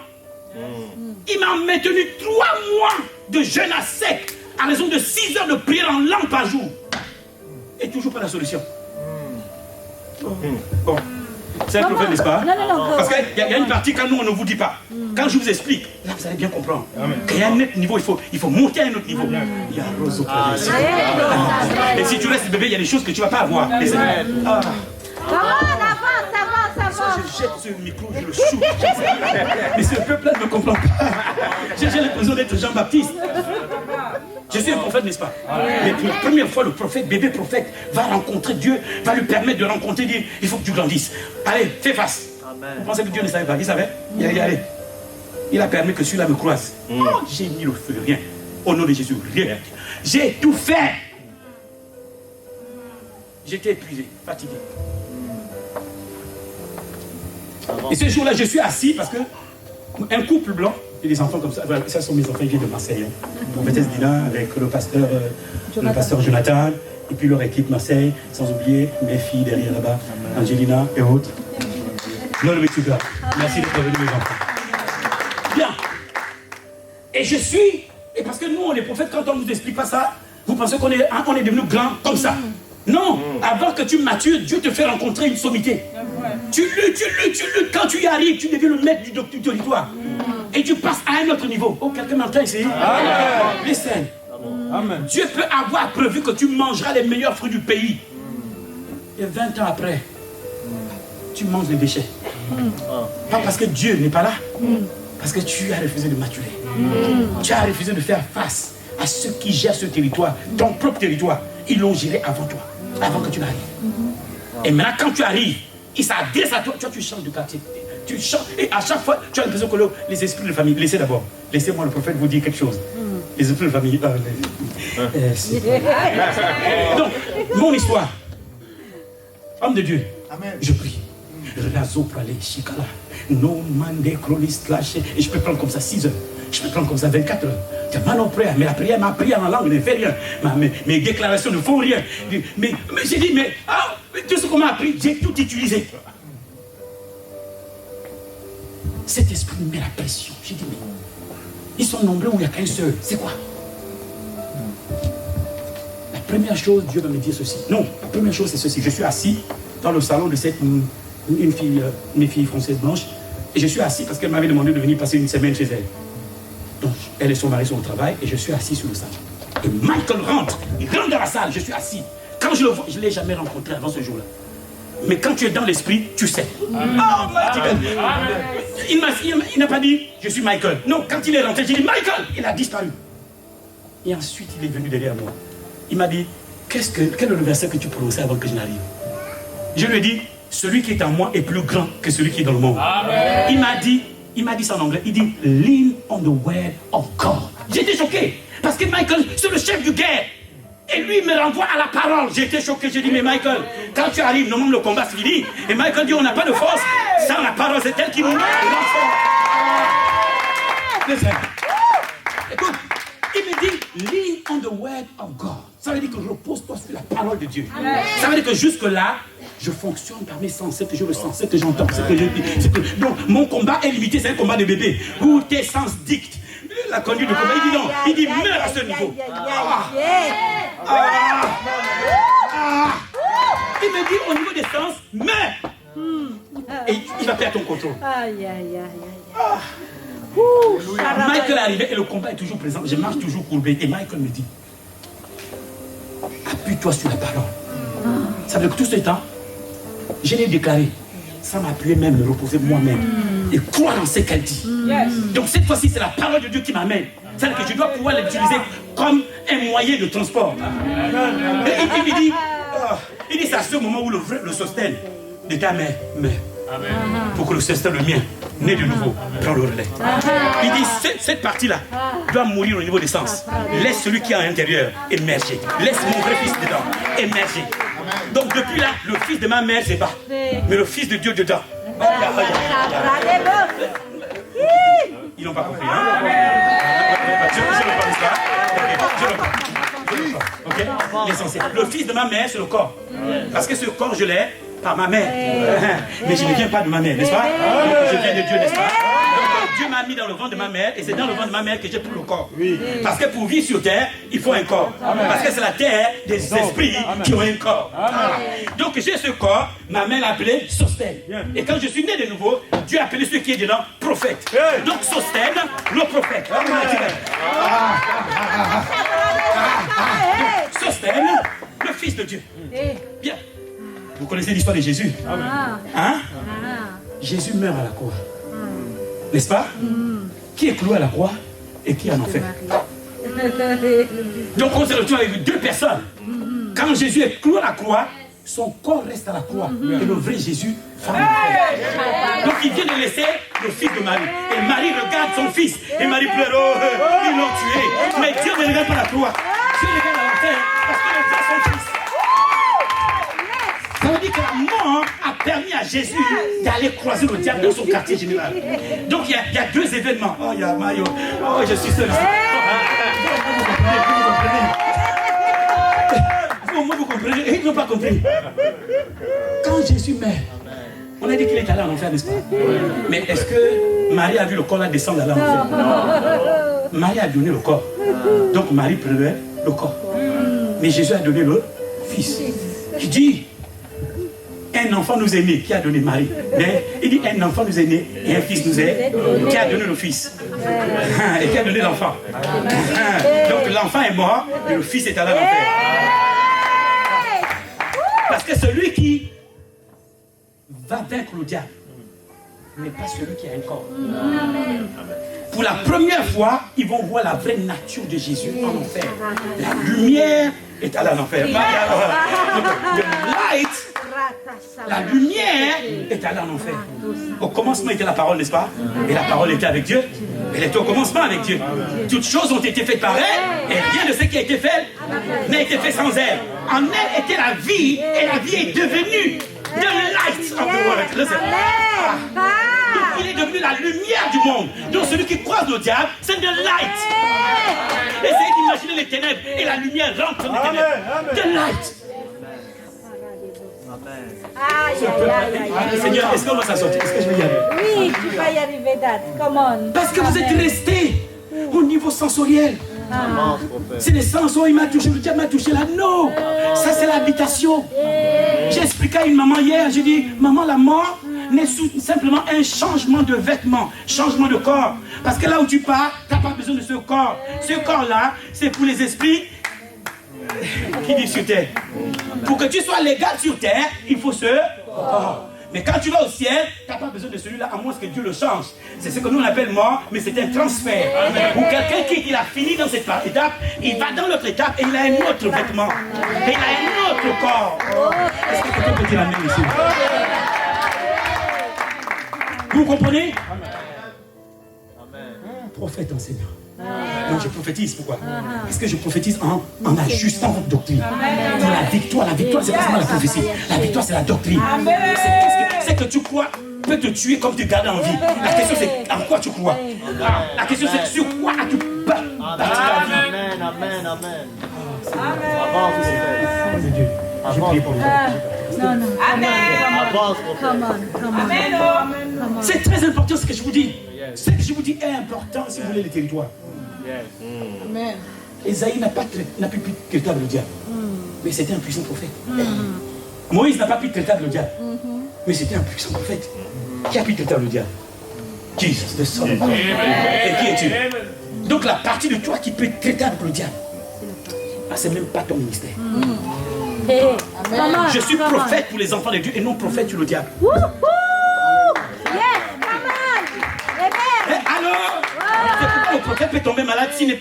Il m'a maintenu 3 mois de jeûne à sec, à raison de 6 heures de prière en langue par jour. Et toujours pas la solution. Bon. C'est un prophète, n'est-ce pas? Non. Parce qu'il y a une partie quand nous on ne vous dit pas. Quand je vous explique, là vous allez bien comprendre. Qu'il y a un autre niveau, il faut monter à un autre niveau. Il y a un rose au premier. Et si tu restes bébé, il y a des choses que tu ne vas pas avoir. Ça va. Je jette ce micro, je le choue. Mais ce peuple-là ne me comprend pas. J'ai l'impression d'être Jean-Baptiste. Je suis un prophète, n'est-ce pas? Mais pour la première fois, le prophète, bébé prophète, va rencontrer Dieu, va lui permettre de rencontrer Dieu. Il faut que tu grandisses. Allez, fais face. Vous pensez que Dieu ne savait pas? Il savait? Il a dit, allez. Il a permis que celui-là me croise. Oh, j'ai mis le feu, rien. Au nom de Jésus, rien. J'ai tout fait. J'étais épuisé, fatigué. Et ce jour-là, je suis assis parce que un couple blanc, et des enfants comme ça, voilà, ça sont mes enfants, ils viennent de Marseille. Prophétesse Dina avec le pasteur Jonathan, et puis leur équipe Marseille, sans oublier mes filles derrière là-bas, Angelina et autres. Non, le métier là. Merci d'être venus, mes enfants. Bien. Et je suis, et parce que nous, on est prophètes, quand on ne nous explique pas ça, vous pensez qu'on est devenu grand comme ça. Non, avant que tu matures, Dieu te fait rencontrer une sommité. Tu luttes, quand tu y arrives, tu deviens le maître du territoire. Et tu passes à un autre niveau. Oh, quelqu'un m'entend ici? Listen. Amen. Dieu peut avoir prévu que tu mangeras les meilleurs fruits du pays. Et 20 ans après, tu manges les déchets. Pas parce que Dieu n'est pas là, parce que tu as refusé de maturer. Tu as refusé de faire face à ceux qui gèrent ce territoire, ton propre territoire. Ils l'ont géré avant toi, avant que tu n'arrives. Et maintenant, quand tu arrives, il s'adresse à toi, tu changes de quartier. Tu changes, et à chaque fois, tu as l'impression que les esprits de famille, laissez d'abord, laissez-moi le prophète vous dire quelque chose. Les esprits de famille, donc, mon histoire, homme de Dieu, amen. Je prie. Et je peux prendre comme ça 6 heures. Je peux prendre comme ça 24 heures. Tu as mal en prière, mais la prière, ma prière en langue ne fait rien. Mes déclarations ne font rien. Mais j'ai dit, tout ce qu'on m'a appris, j'ai tout utilisé. Cet esprit me met la pression. J'ai dit, mais ils sont nombreux où il n'y a qu'un seul. C'est quoi? La première chose, Dieu va me dire ceci. Non, la première chose, c'est ceci. Je suis assis dans le salon de une fille française blanche. Et je suis assis parce qu'elle m'avait demandé de venir passer une semaine chez elle. Donc, elle et son mari sont au travail et je suis assis sur le salon. Et Michael rentre. Il rentre dans la salle, je suis assis. Quand je le vois, je ne l'ai jamais rencontré avant ce jour-là. Mais quand tu es dans l'esprit, tu sais. Oh, Michael! Il n'a pas dit, je suis Michael. Non, quand il est rentré, j'ai dit, Michael! Il a disparu. Et ensuite, il est venu derrière moi. Il m'a dit, quel est le verset que tu prononçais avant que je n'arrive? Je lui ai dit, celui qui est en moi est plus grand que celui qui est dans le monde. Amen. Il m'a dit ça en anglais. Il dit, lean on the word of God. J'étais choqué. Parce que Michael, c'est le chef du guerre. Et lui, il me renvoie à la parole. J'étais choqué. J'ai dit, mais Michael, quand tu arrives, normalement le combat se finit. Et Michael dit, on n'a pas de force. Sans la parole, c'est elle qui nous l'enfant. Écoute, il me dit, lean on the word of God. Ça veut dire que repose-toi sur la parole de Dieu. Ça veut dire que jusque-là, je fonctionne par mes sens, ce que je ressens, ce que j'entends, ce que je dis. Donc, mon combat est limité, c'est un combat de bébé, où tes sens dictent la conduite de combat. Il dit non, il dit meurs à ce niveau. Il me dit au niveau des sens, meurs. Et il va perdre ton contrôle. Michael est arrivé et le combat est toujours présent. Je marche toujours courbé. Et Michael me dit, appuie-toi sur la parole. Ça veut dire que tout ce temps, je l'ai déclaré, sans m'appuyer même, me reposer moi-même. Et croire en ce qu'elle dit. Donc cette fois-ci, c'est la parole de Dieu qui m'amène. C'est-à-dire que je dois pouvoir l'utiliser comme un moyen de transport. Et il me dit, il dit, c'est à ce moment où le sustain de ta mère meurt. Pour que le sustain, le mien, né de nouveau, prend le relais. Il dit, cette partie-là doit mourir au niveau des sens. Laisse celui qui est à l'intérieur émerger. Laisse mon vrai fils dedans émerger. Donc depuis là, le fils de ma mère se bat. Mais le fils de Dieu dedans. Ils n'ont pas compris, hein? Je le parle. Ok? L'essentiel. Le fils de ma mère, c'est le corps. Parce que ce corps, je l'ai par ma mère. Mais je ne viens pas de ma mère, n'est-ce pas? Donc, je viens de Dieu, n'est-ce pas? Donc, Dieu m'a mis dans le ventre de ma mère et c'est dans le ventre de ma mère que j'ai pris le corps. Parce que pour vivre sur terre, il faut un corps. Parce que c'est la terre des esprits qui ont un corps. Donc j'ai ce corps, ma mère l'a appelé Sostène. Et quand je suis né de nouveau, Dieu a appelé ce qui est dedans prophète. Donc Sostène, le prophète. Sostène, le fils de Dieu. Bien. Vous connaissez l'histoire de Jésus? Hein? Jésus meurt à la croix. N'est-ce pas? Qui est cloué à la croix et qui est en enfer? Donc on se retrouve avec deux personnes. Quand Jésus est cloué à la croix, son corps reste à la croix. Et le vrai Jésus va en enfer. Donc il vient de laisser le fils de Marie. Et Marie regarde son fils. Et Marie pleure, oh, ils l'ont tué. Mais Dieu ne regarde pas la croix. Dieu regarde à l'enfer parce qu'il regarde son fils. Ça veut dire que la mort a permis à Jésus d'aller croiser le diable dans son quartier général. Donc il y a deux événements. Oh, il y a Mario. Oh, je suis seul. Vous comprenez? Et ils n'ont pas compris. Quand Jésus meurt, on a dit qu'il est allé en enfer, n'est-ce pas? Mais est-ce que Marie a vu le corps là descendre là en enfer? Marie a donné le corps. Donc Marie prenait le corps. Mais Jésus a donné le fils. Il dit, un enfant nous est né, qui a donné Marie. Mais il dit, un enfant nous est né et un fils nous est, qui a donné le fils. Et qui a donné l'enfant. Donc l'enfant est mort et le fils est allé en enfer. Parce que celui qui va vaincre le diable n'est pas celui qui a un corps. Pour la première fois, ils vont voir la vraie nature de Jésus en enfer. La lumière est allée en enfer. La lumière est allée en enfer. Au commencement était la parole, n'est-ce pas? Et la parole était avec Dieu. Elle était au commencement avec Dieu. Toutes choses ont été faites par elle, et rien de ce qui a été fait n'a été fait sans elle. En elle était la vie, et la vie est devenue the light of the world. Donc il est devenu la lumière du monde. Donc celui qui croise le diable, c'est the light. Essayez d'imaginer les ténèbres, et la lumière rentre dans les ténèbres. The light. Seigneur, est-ce qu'on va s'en sortir? Est-ce que je vais y arriver? Oui, tu vas y arriver, Dad. Come on. Parce que vous êtes restés au niveau sensoriel. C'est les sens, oh, il m'a touché, le diable m'a touché là. Non, ça c'est l'habitation. J'ai expliqué à une maman hier, j'ai dit, maman, la mort n'est simplement un changement de vêtements, changement de corps. Parce que là où tu pars, tu n'as pas besoin de ce corps. Ce corps-là, c'est pour les esprits qui vivent sur terre. Pour que tu sois légal sur terre, il faut ce corps. Mais quand tu vas au ciel, tu n'as pas besoin de celui-là, à moins que Dieu le change. C'est ce que nous on appelle mort, mais c'est un transfert. Pour quelqu'un qui a fini dans cette étape, il va dans l'autre étape et il a un autre vêtement. Et il a un autre corps. Est-ce que quelqu'un peut dire amen ici? Vous comprenez? Prophète enseignant. Donc je prophétise, pourquoi? Parce que je prophétise en ajustant votre doctrine. Pour la victoire c'est pas seulement la prophétie. La victoire c'est la doctrine. C'est que tu crois peut te tuer comme te garder en vie. La question c'est en quoi tu crois. La question c'est sur quoi as-tu bâti ta vie. Amen, amen, amen. Avance, prophète. C'est Dieu. Je prie pour vous. Non. Avance, Come prophète. on, come on. Come on. C'est très important ce que je vous dis. Ce que je vous dis est important si vous voulez le territoire. Yes. Esaïe n'a pu traiter avec le diable. Mais c'était un puissant prophète. Moïse n'a pas pu traiter avec le diable. Mais c'était un puissant prophète. Qui a pu traiter avec le diable? Jesus, le Son of God. Et qui es-tu? Donc la partie de toi qui peut traiter avec le diable, c'est même pas ton ministère. Hey, come on, Je suis come on. prophète pour les enfants de Dieu et non prophète sur le diable. Woo-hoo! Yes, come on. Amen. Et alors, c'est pourquoi le prophète peut tomber malade s'il ne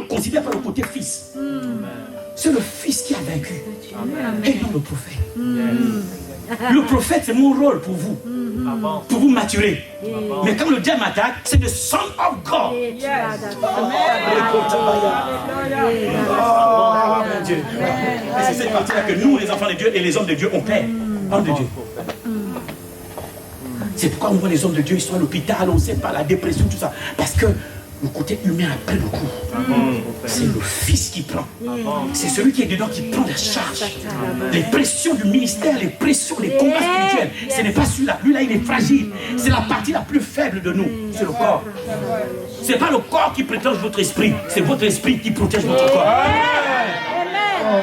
considère pas le côté fils. C'est le fils qui a vaincu. Et non le prophète. Le prophète, c'est mon rôle pour vous. Pour vous maturer. Mais quand le diable m'attaque, c'est le Son of God. Oh mon Dieu. Et c'est cette partie-là que nous, les enfants de Dieu et les hommes de Dieu, on perd. Hommes de Dieu. C'est pourquoi on voit les hommes de Dieu, ils sont à l'hôpital, on ne sait pas, la dépression, tout ça. Parce que le côté humain a pris le coup. C'est le Fils qui prend. C'est celui qui est dedans qui prend la charge. Les pressions du ministère, les pressions, les combats spirituels, ce n'est pas celui-là. Lui-là, il est fragile. C'est la partie la plus faible de nous. C'est le corps. Ce n'est pas le corps qui protège votre esprit. C'est votre esprit qui protège votre corps. Amen.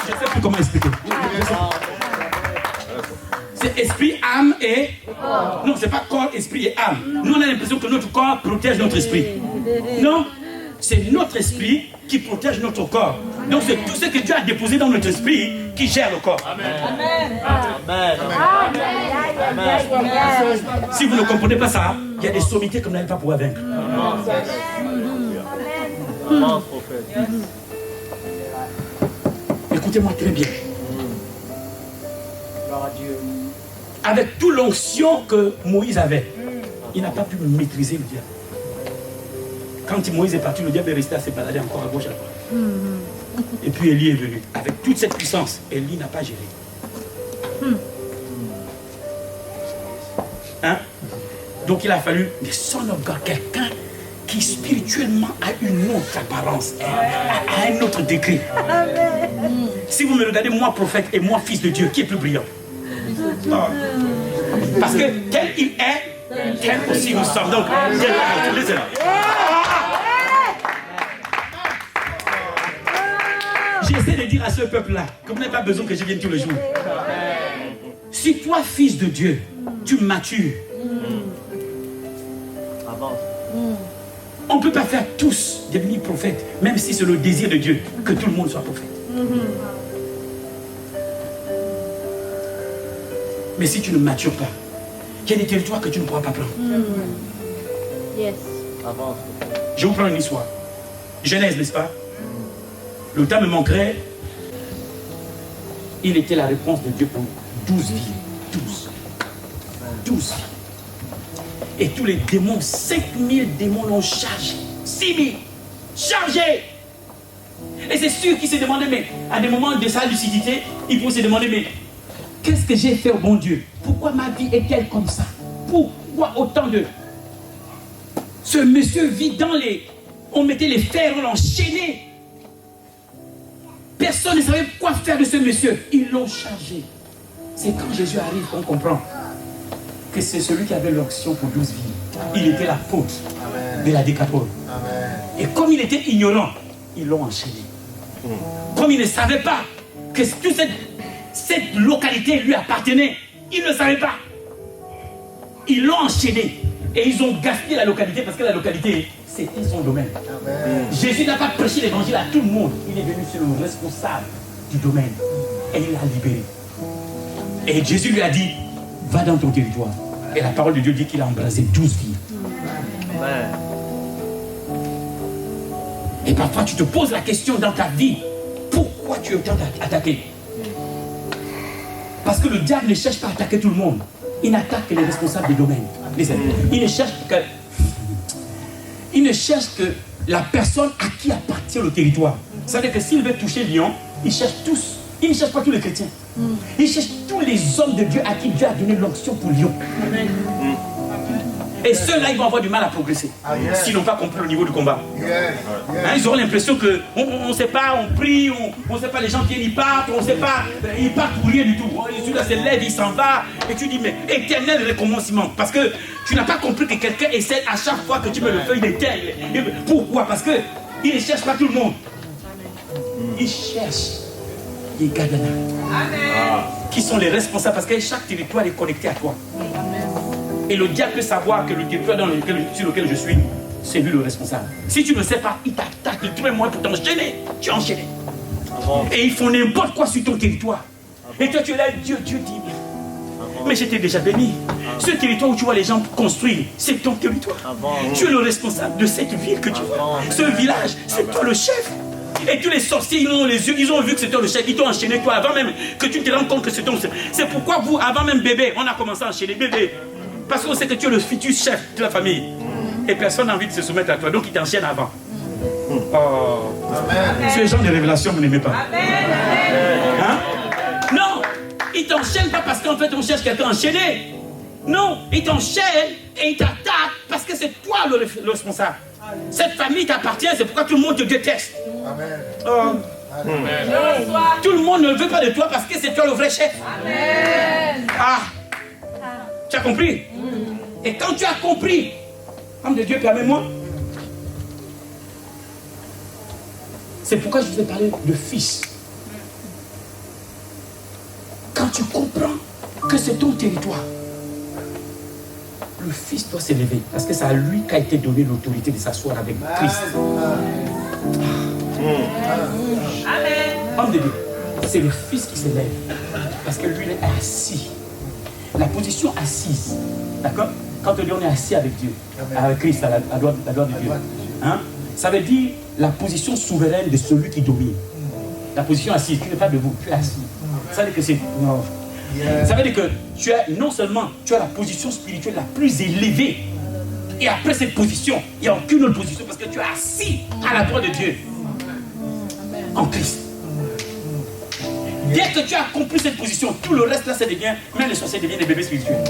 Je ne sais plus comment expliquer. C'est esprit, âme et... Non, c'est pas corps, esprit et âme. Nous, on a l'impression que notre corps protège notre esprit. Non, c'est notre esprit qui protège notre corps. Donc c'est tout ce que Dieu a déposé dans notre esprit qui gère le corps. Amen. Si vous ne comprenez pas ça, il y a des sommités que vous n'allez pas pouvoir vaincre. Avance, prophète. Écoutez-moi très bien. Avec toute l'onction que Moïse avait, il n'a pas pu maîtriser le diable. Quand Moïse est parti, le diable est resté à se balader encore à gauche à droite. Et puis Élie est venu. Avec toute cette puissance, Élie n'a pas géré. Hein? Donc il a fallu des Son of God, quelqu'un qui spirituellement a une autre apparence, a un autre degré. Si vous me regardez, moi prophète et moi fils de Dieu, qui est plus brillant? Parce que tel il est, tel aussi nous sommes. Donc, j'essaie de dire à ce peuple-là que vous n'avez pas besoin que je vienne tous les jours. Si toi, fils de Dieu, tu matures, on ne peut pas faire tous devenir prophètes, même si c'est le désir de Dieu que tout le monde soit prophète. Mais si tu ne matures pas, il y a des territoires que tu ne pourras pas prendre. Yes. Avance, prophète. Je vous prends une histoire. Genèse, n'est-ce pas? Le temps me manquerait. Il était la réponse de Dieu pour 12 vies. 12 vies. Et tous les démons, 5000 démons l'ont chargé. 6000 chargés. Et c'est sûr qu'il s'est demandé, mais à des moments de sa lucidité, il peut se demander, mais qu'est-ce que j'ai fait au bon Dieu? Pourquoi ma vie est-elle comme ça? Pourquoi autant de... Ce monsieur vit dans les... On mettait les fers, on l'enchaînait. Personne ne savait quoi faire de ce monsieur. Ils l'ont chargé. C'est quand Jésus arrive qu'on comprend que c'est celui qui avait l'onction pour 12 vies. Il était l'apôtre de la Décapole. Et comme il était ignorant, ils l'ont enchaîné. Comme il ne savait pas que toute cette localité lui appartenait, il ne savait pas. Ils l'ont enchaîné et ils ont gaspillé la localité parce que la localité, c'était son domaine. Jésus n'a pas prêché l'évangile à tout le monde. Il est venu sur le responsable du domaine et il l'a libéré. Et Jésus lui a dit, va dans ton territoire. Et la parole de Dieu dit qu'il a embrasé 12 vies. Amen. Et parfois tu te poses la question dans ta vie, pourquoi tu es autant attaqué? Parce que le diable ne cherche pas à attaquer tout le monde. Il n'attaque que les responsables des domaines. Il ne cherche que la personne à qui appartient le territoire. C'est-à-dire que s'il veut toucher Lyon, il cherche tous. Il ne cherche pas tous les chrétiens. Il cherche tous tous les hommes de Dieu à qui Dieu a donné l'onction pour Lyon. Et ceux-là, ils vont avoir du mal à progresser s'ils n'ont pas compris le niveau du combat. Hein, ils auront l'impression qu'on ne sait pas, on prie, on ne sait pas les gens viennent, ils partent, on ne sait pas, ils partent pour rien du tout. Celui-là se lève, il s'en va, et tu dis, mais éternel recommencement. Parce que tu n'as pas compris que quelqu'un essaie à chaque fois que tu mets le feu, il éteint. Pourquoi? Parce qu'il ne cherche pas tout le monde. Il cherche les Gadana. Qui sont les responsables, parce que chaque territoire est connecté à toi. Et le diable peut savoir que le territoire sur lequel je suis, c'est lui le responsable. Si tu ne sais pas, il t'attaque, il trouve un moyen pour t'enchaîner. Tu es enchaîné. Et ils font n'importe quoi sur ton territoire. Et toi tu es là, Dieu dit, mais j'étais déjà béni. Ce territoire où tu vois les gens construire, c'est ton territoire. Tu es le responsable de cette ville que tu vois. Ce village, c'est toi le chef. Et tous les sorciers, ils ont les yeux, ils ont vu que c'était le chef, ils t'ont enchaîné toi avant même que tu te rendes compte que c'est ton chef. C'est pourquoi vous, avant même bébé, on a commencé à enchaîner bébé. Parce qu'on sait que tu es le futur chef de la famille. Et personne n'a envie de se soumettre à toi, donc il t'enchaîne avant. Oh. Tu es genre de révélation, vous n'aimez pas. Hein? Non, il t'enchaîne pas parce qu'en fait on cherche quelqu'un enchaîné. Non, il t'enchaîne et il t'attaque parce que c'est toi le responsable. Cette famille t'appartient, c'est pourquoi tout le monde te déteste. Oh. Tout le monde ne veut pas de toi parce que c'est toi le vrai chef. Amen. Ah, tu as compris? Et quand tu as compris, homme de Dieu, permets-moi. C'est pourquoi je vous ai parlé de fils. Quand tu comprends que c'est ton territoire, le fils doit s'élever. Parce que c'est à lui qu'a été donné l'autorité de s'asseoir avec Christ. Amen. Homme de Dieu, c'est le fils qui s'élève. Parce que lui, il est assis. La position assise. D'accord? Quand on dit on est assis avec Dieu, avec Christ, à la droite de Dieu. Hein? Ça veut dire la position souveraine de celui qui domine. La position assise, tu n'es pas debout, tu es assis. Ça veut dire que c'est... Non. Ça veut dire que tu as non seulement tu as la position spirituelle la plus élevée, et après cette position, il n'y a aucune autre position parce que tu es assis à la droite de Dieu en Christ. Dès que tu as compris cette position, tout le reste là, ça devient, même les sorciers deviennent des bébés spirituels.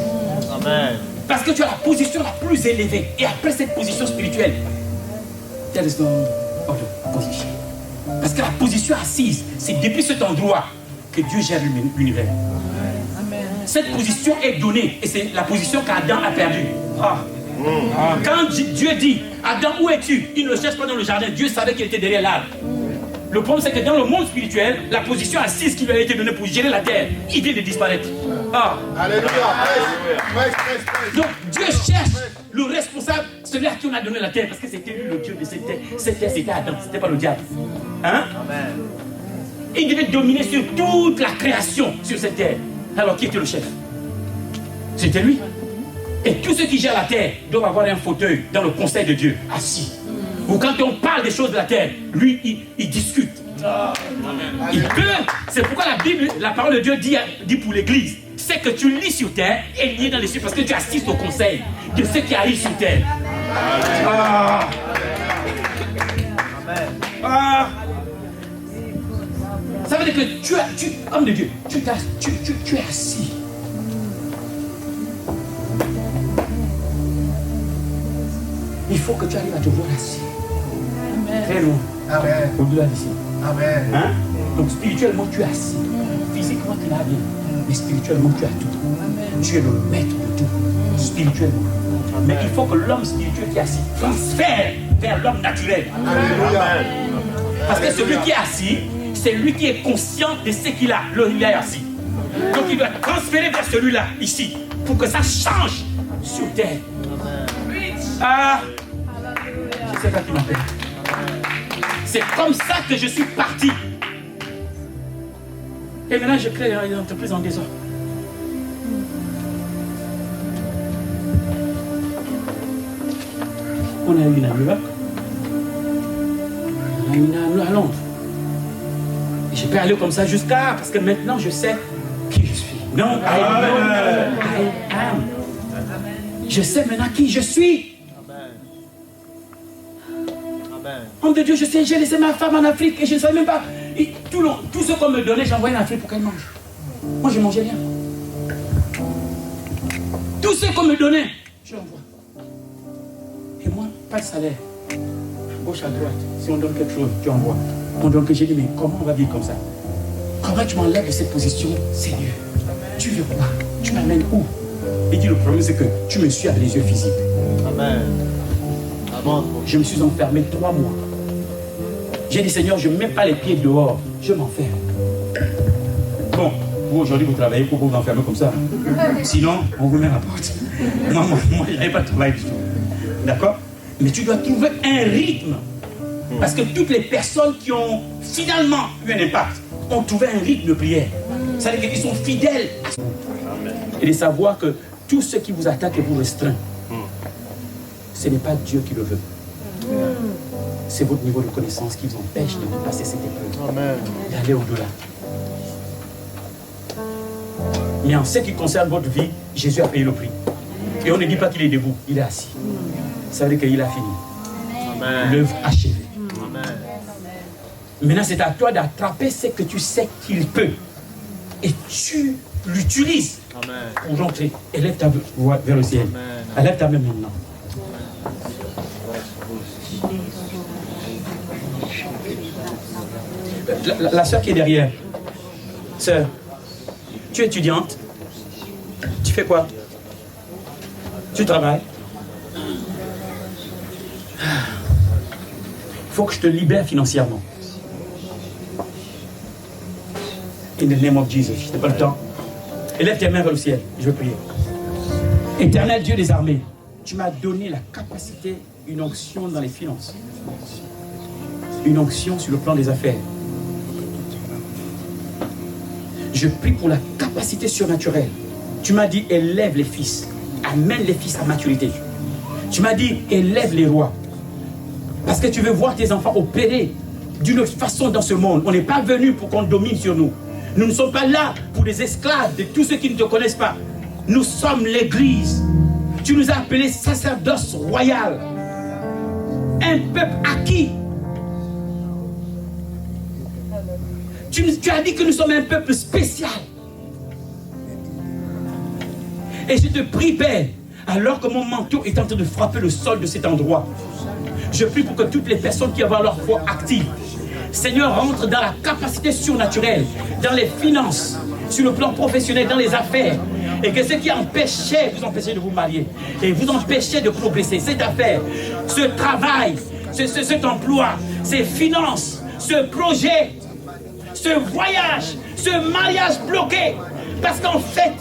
Amen. Parce que tu as la position la plus élevée, et après cette position spirituelle, there is no other position. Parce que la position assise, c'est depuis cet endroit que Dieu gère l'univers. Cette position est donnée et c'est la position qu'Adam a perdue. Quand Dieu dit, Adam, où es-tu? Il ne le cherche pas dans le jardin. Dieu savait qu'il était derrière l'arbre. Le problème, c'est que dans le monde spirituel, la position assise qui lui a été donnée pour gérer la terre, il vient de disparaître. Alléluia. Donc Dieu cherche le responsable, celui à qui on a donné la terre, parce que c'était lui le Dieu de cette terre. Cette terre, c'était Adam, c'était pas le diable. Hein? Il devait dominer sur toute la création sur cette terre. Alors qui était le chef? C'était lui. Et tous ceux qui gèrent la terre doivent avoir un fauteuil dans le conseil de Dieu, assis. Ou quand on parle des choses de la terre, lui, il discute. Il peut. C'est pourquoi la Bible, la parole de Dieu dit pour l'église, c'est que tu lis sur terre et lis dans les cieux, parce que tu assistes au conseil de ceux qui arrivent sur terre. Ça veut dire que homme de Dieu, tu es assis. Il faut que tu arrives à te voir assis. Très loin. Au-delà d'ici. Hein? Donc spirituellement, tu es assis. Physiquement, tu n'as rien. Mais spirituellement, tu as tout. Tu es le maître de tout. Spirituellement. Mais il faut que l'homme spirituel qui est assis transfère vers l'homme naturel. Parce que celui qui est assis, c'est lui qui est conscient de ce qu'il a. Il est assis. Donc il doit transférer vers celui-là, ici, pour que ça change sur terre. Je sais pas qui m'appelle. C'est comme ça que je suis parti. Et maintenant je crée une entreprise en désordre. On a une à New York. On a une à Londres. Et je peux aller comme ça jusqu'à... Parce que maintenant je sais qui je suis. Non, I am. Je sais maintenant qui je suis. Homme de Dieu, je sais, j'ai laissé ma femme en Afrique et je ne savais même pas. Tout ce qu'on me donnait, j'envoyais en Afrique pour qu'elle mange. Moi, je ne mangeais rien. Tout ce qu'on me donnait, je l'envoie. Et moi, pas de salaire. Gauche à droite, si on donne quelque chose, tu envoies. On donne que j'ai dit, mais comment on va vivre comme ça? Comment tu m'enlèves de cette position, Seigneur? Tu veux quoi? Tu m'amènes où? Il dit, le problème c'est que tu me suis avec les yeux physiques. Amen. Avance. Je me suis enfermé 3 mois. J'ai dit, Seigneur, je ne mets pas les pieds dehors, je m'enferme. Bon, vous aujourd'hui vous travaillez pour vous enfermer comme ça. Sinon, on vous met à la porte. Moi je n'avais pas de travail du tout. D'accord? Mais tu dois trouver un rythme. Parce que toutes les personnes qui ont finalement eu un impact ont trouvé un rythme de prière. Ça veut dire qu'ils sont fidèles. Et de savoir que tout ce qui vous attaque et vous restreint, ce n'est pas Dieu qui le veut. C'est votre niveau de connaissance qui vous empêche de passer cette épreuve. D'aller au-delà. Mais en ce qui concerne votre vie, Jésus a payé le prix. Et on ne dit pas qu'il est debout, il est assis. Ça veut dire qu'il a fini. L'œuvre achevée. Amen. Maintenant, c'est à toi d'attraper ce que tu sais qu'il peut. Et tu l'utilises pour entrer. Élève ta voix vers le ciel. Élève ta main maintenant. La soeur qui est derrière. Sœur, tu es étudiante. Tu fais quoi? Tu travailles. Il faut que je te libère financièrement. In the name of Jesus. Je n'ai pas le temps. Élève tes mains vers le ciel. Je veux prier. Éternel Dieu des armées, tu m'as donné la capacité, une onction dans les finances. Une onction sur le plan des affaires. Je prie pour la capacité surnaturelle. Tu m'as dit, élève les fils. Amène les fils à maturité. Tu m'as dit, élève les rois. Parce que tu veux voir tes enfants opérer d'une autre façon dans ce monde. On n'est pas venu pour qu'on domine sur nous. Nous ne sommes pas là pour des esclaves de tous ceux qui ne te connaissent pas. Nous sommes l'Église. Tu nous as appelés sacerdoce royal. Un peuple acquis. Tu as dit que nous sommes un peuple spécial. Et je te prie, Père, alors que mon manteau est en train de frapper le sol de cet endroit, je prie pour que toutes les personnes qui ont leur foi active, Seigneur, rentrent dans la capacité surnaturelle, dans les finances, sur le plan professionnel, dans les affaires. Et que ce qui empêchait, vous empêchez de vous marier, et vous empêchez de progresser, cette affaire, ce travail, cet emploi, ces finances, ce projet, ce voyage, ce mariage bloqué. Parce qu'en fait,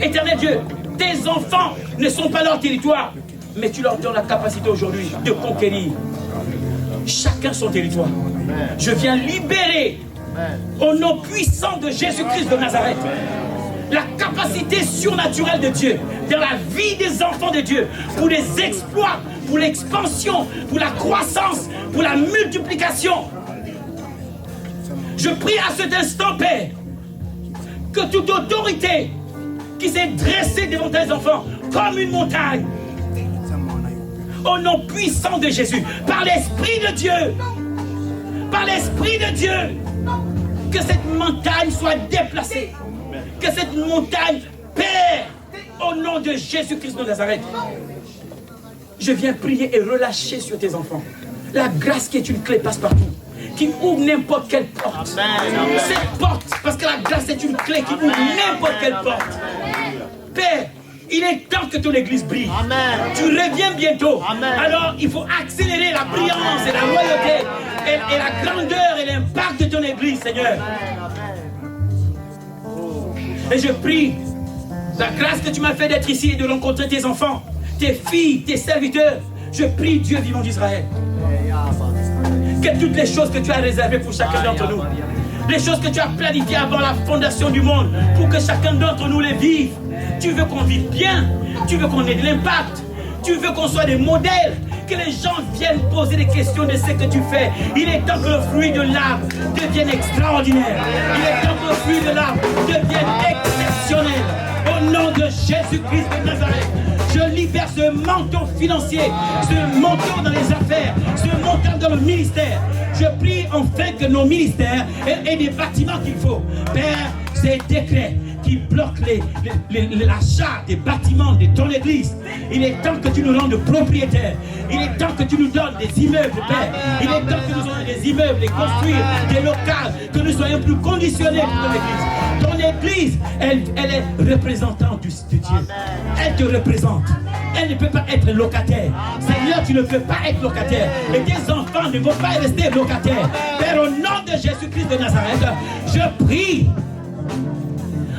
Éternel Dieu, tes enfants ne sont pas leur territoire, mais tu leur donnes la capacité aujourd'hui de conquérir chacun son territoire. Je viens libérer au nom puissant de Jésus-Christ de Nazareth la capacité surnaturelle de Dieu dans la vie des enfants de Dieu pour les exploits, pour l'expansion, pour la croissance, pour la multiplication. Je prie à cet instant, Père, que toute autorité qui s'est dressée devant tes enfants comme une montagne, au nom puissant de Jésus, par l'Esprit de Dieu, que cette montagne soit déplacée, que cette montagne perd au nom de Jésus-Christ de Nazareth. Je viens prier et relâcher sur tes enfants la grâce qui est une clé passe-partout, qui ouvre n'importe quelle porte. Cette porte, parce que la grâce est une clé qui ouvre n'importe quelle porte. Père, il est temps que ton église brille. Amen. Tu reviens bientôt. Amen. Alors il faut accélérer la brillance et la royauté et la grandeur et l'impact de ton église, Seigneur. Et je prie la grâce que tu m'as fait d'être ici et de rencontrer tes enfants, tes filles, tes serviteurs. Je prie, Dieu vivant d'Israël, que toutes les choses que tu as réservées pour chacun d'entre nous, les choses que tu as planifiées avant la fondation du monde, pour que chacun d'entre nous les vive. Tu veux qu'on vive bien, tu veux qu'on ait de l'impact, tu veux qu'on soit des modèles, que les gens viennent poser des questions de ce que tu fais. Il est temps que le fruit de l'arbre devienne extraordinaire. Il est temps que le fruit de l'arbre devienne exceptionnel. Au nom de Jésus-Christ de Nazareth, je libère ce manteau financier, ce manteau dans les affaires, ce manteau dans le ministère. Je prie enfin que nos ministères aient des bâtiments qu'il faut. Père, ces décrets qui bloquent l'achat des bâtiments de ton église. Il est temps que tu nous rendes propriétaires. Il est temps que tu nous donnes des immeubles, Père. Il est temps que nous ayons des immeubles, et construire des locales, que nous soyons plus conditionnés pour ton église. Ton église, elle est représentante de Dieu. Elle te représente. Elle ne peut pas être locataire. Seigneur, tu ne peux pas être locataire. Et tes enfants ne vont pas rester locataires. Père, au nom de Jésus-Christ de Nazareth, je prie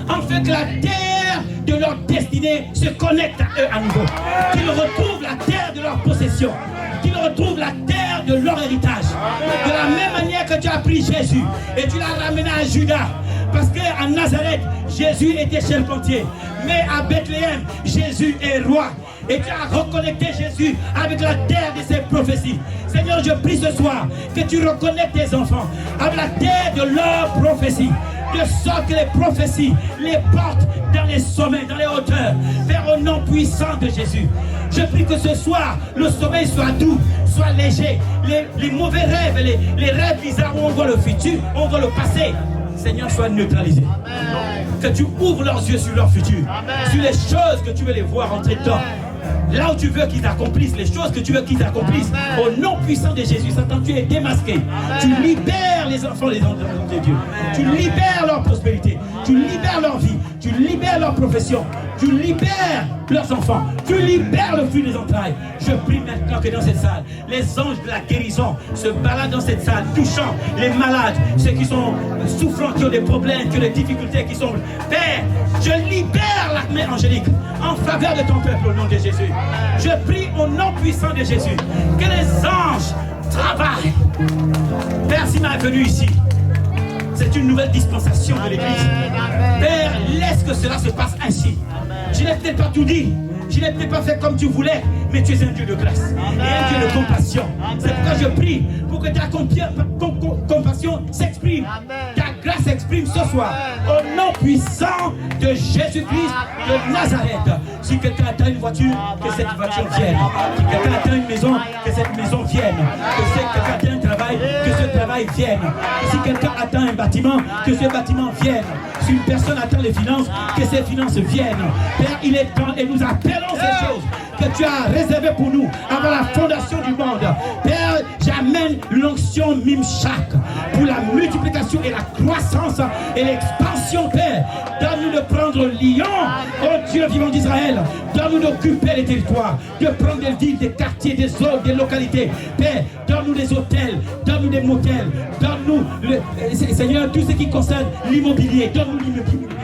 enfin que la terre de leur destinée se connecte à eux à nouveau. Qu'ils retrouvent la terre de leur possession. Qu'ils retrouvent la terre de leur héritage. De la même manière que tu as pris Jésus et tu l'as ramené à Juda. Parce qu'à Nazareth, Jésus était charpentier. Mais à Bethléem, Jésus est roi. Et tu as reconnecté Jésus avec la terre de ses prophéties. Seigneur, je prie ce soir que tu reconnectes tes enfants avec la terre de leurs prophéties. De sorte que les prophéties les portent dans les sommets, dans les hauteurs, vers au nom puissant de Jésus. Je prie que ce soir, le sommeil soit doux, soit léger. Les mauvais rêves, les rêves bizarres où on voit le futur, on voit le passé, Seigneur, soient neutralisés. Que tu ouvres leurs yeux sur leur futur, sur les choses que tu veux les voir entrer dedans. Là où tu veux qu'ils accomplissent les choses que tu veux qu'ils accomplissent, au nom puissant de Jésus. Satan, tu es démasqué. Tu libères les enfants, les enfants de Dieu. Tu libères leur prospérité. Tu libères leur vie. Tu libères leur profession. Tu libères leurs enfants. Tu libères le fruit des entrailles. Je prie maintenant que dans cette salle, les anges de la guérison se baladent dans cette salle, touchant les malades, ceux qui sont souffrants, qui ont des problèmes, qui ont des difficultés, qui sont... Père, je libère l'armée angélique en faveur de ton peuple au nom de Jésus. Je prie au nom puissant de Jésus que les anges travaillent. Père, si ma venue ici, c'est une nouvelle dispensation de l'Église. Père, laisse que cela se passe ainsi. Je n'ai peut-être pas tout dit. Je n'ai peut-être pas fait comme tu voulais, mais tu es un Dieu de grâce et un Dieu de compassion. C'est pourquoi je prie pour que ta compassion s'exprime, ta grâce s'exprime ce soir. Au nom puissant de Jésus-Christ de Nazareth. Si quelqu'un attend une voiture, que cette voiture vienne. Si quelqu'un attend une maison, que cette maison vienne. Que quelqu'un attend un travail, que ce travail vienne. Si quelqu'un attend un bâtiment, que ce bâtiment vienne. Si une personne attend les finances, que ces finances viennent. Père, il est temps et nous appelons ces choses que tu as réservées pour nous avant la fondation du monde. Père, j'amène l'onction Mimshak pour la multiplication et la croissance et l'expansion, Père. Donne-nous de prendre Lyon, oh Dieu vivant d'Israël. Donne-nous d'occuper les territoires, de prendre des villes, des quartiers, des zones, des localités. Père, donne-nous des hôtels, donne-nous des motels, donne-nous, Seigneur, tout ce qui concerne l'immobilier. Donne-nous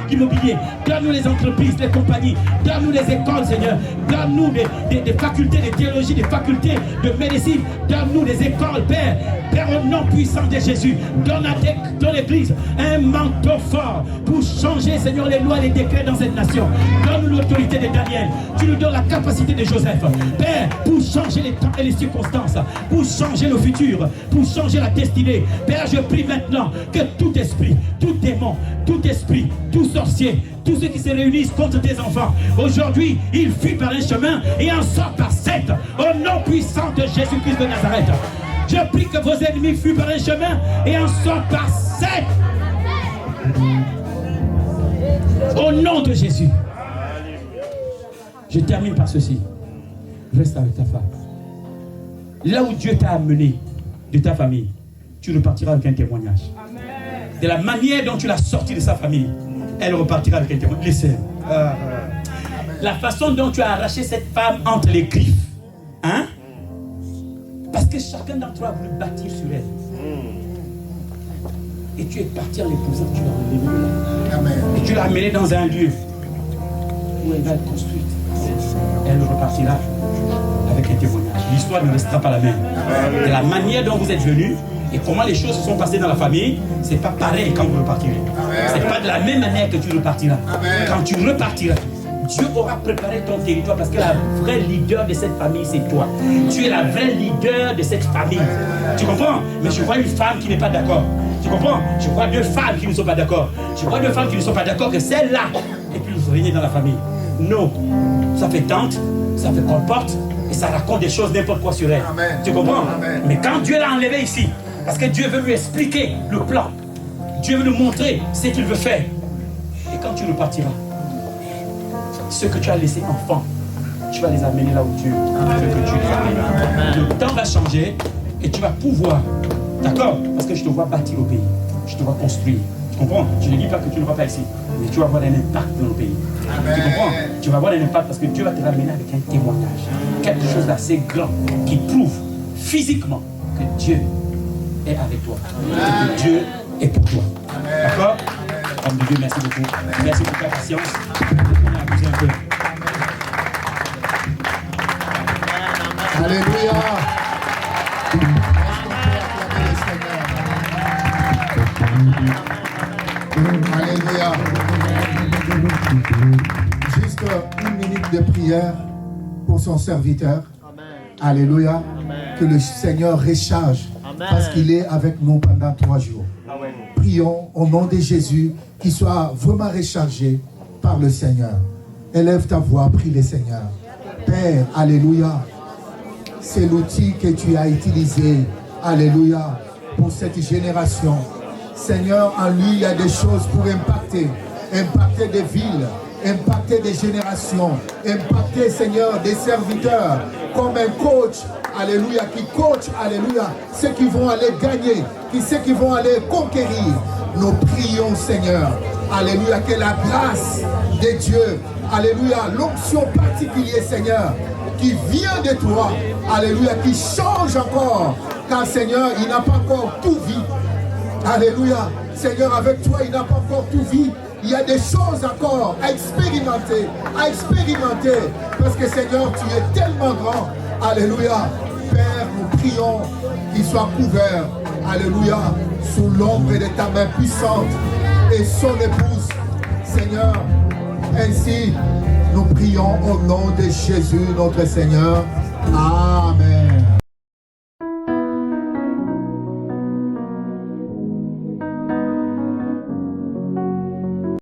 l'immobilier, donne-nous les entreprises, les compagnies, donne-nous les écoles, Seigneur. Donne-nous des facultés de théologie, des facultés de médecine. Donne-nous des écoles, Père. Père, au nom puissant de Jésus, donne à ton Église un manteau fort pour changer, Seigneur, les lois et les décrets dans cette nation. Donne-nous l'autorité de Daniel. Tu nous donnes la capacité de Joseph, Père, pour changer les temps et les circonstances, pour changer le futur, pour changer la destinée. Père, je prie maintenant que tout esprit, tout démon, tout esprit, tout sorcier, tous ceux qui se réunissent contre tes enfants, aujourd'hui, ils fuient par un chemin et en sortent par sept. Au nom puissant de Jésus-Christ de Nazareth. Je prie que vos ennemis fuient par un chemin et en sortent par sept. Au nom de Jésus. Je termine par ceci. Reste avec ta femme. Là où Dieu t'a amené de ta famille, tu repartiras avec un témoignage. De la manière dont tu l'as sorti de sa famille, elle repartira avec un témoignage. Laissez. La façon dont tu as arraché cette femme entre les griffes. Hein? Parce que chacun d'entre eux a voulu bâtir sur elle. Et tu es parti en l'épousant, tu l'as enlevé de là. Et tu l'as amené dans un lieu où elle va être construite. Elle repartira avec un témoignage. L'histoire ne restera pas la même. De la manière dont vous êtes venus et comment les choses se sont passées dans la famille, c'est pas pareil quand vous repartirez. C'est pas de la même manière que tu repartiras. Quand tu repartiras, Dieu aura préparé ton territoire parce que la vraie leader de cette famille, c'est toi. Tu es la vraie leader de cette famille. Tu comprends? Mais je vois une femme qui n'est pas d'accord. Tu comprends? Je vois deux femmes qui ne sont pas d'accord. Je vois deux femmes qui ne sont pas d'accord que celle-là est plus régnée dans la famille. Non. Ça fait tante, ça fait comporte et ça raconte des choses n'importe quoi sur elle. Amen. Tu comprends? Amen. Mais quand Dieu l'a enlevée ici, parce que Dieu veut lui expliquer le plan, Dieu veut lui montrer ce qu'il veut faire. Et quand tu repartiras, ceux que tu as laissés enfants, tu vas les amener là où Dieu veut que tu les amènes. Le temps va changer et tu vas pouvoir, d'accord? Parce que je te vois bâtir au pays, je te vois construire. Tu comprends? Je ne dis pas que tu ne vas pas ici, mais tu vas avoir un impact dans le pays. Tu comprends? Tu vas avoir un impact parce que Dieu va te ramener avec un témoignage, quelque chose d'assez grand qui prouve physiquement que Dieu est avec toi, et que Dieu est pour toi. D'accord? Homme de Dieu, merci beaucoup. Merci pour ta patience. On a abusé un peu. Alléluia. Alléluia. Juste une minute de prière pour son serviteur. Alléluia. Que le Seigneur recharge parce qu'il est avec nous pendant 3 jours. Prions au nom de Jésus qu'il soit vraiment rechargé par le Seigneur. Élève ta voix, prie le Seigneur. Père, alléluia. C'est l'outil que tu as utilisé, alléluia, pour cette génération. Seigneur, en lui, il y a des choses pour impacter des villes, impacter des générations, impacter, Seigneur, des serviteurs, comme un coach, alléluia, qui coach, alléluia, ceux qui vont aller gagner, ceux qui vont aller conquérir. Nous prions, Seigneur, alléluia, que la grâce de Dieu, alléluia, l'onction particulière, Seigneur, qui vient de toi, alléluia, qui change encore, car Seigneur, il n'a pas encore tout vu. Alléluia, Seigneur, avec toi, il n'a pas encore tout vu. Il y a des choses encore à expérimenter, parce que Seigneur, tu es tellement grand. Alléluia, Père, nous prions qu'il soit couvert, alléluia, sous l'ombre de ta main puissante et son épouse, Seigneur. Ainsi, nous prions au nom de Jésus, notre Seigneur. Amen.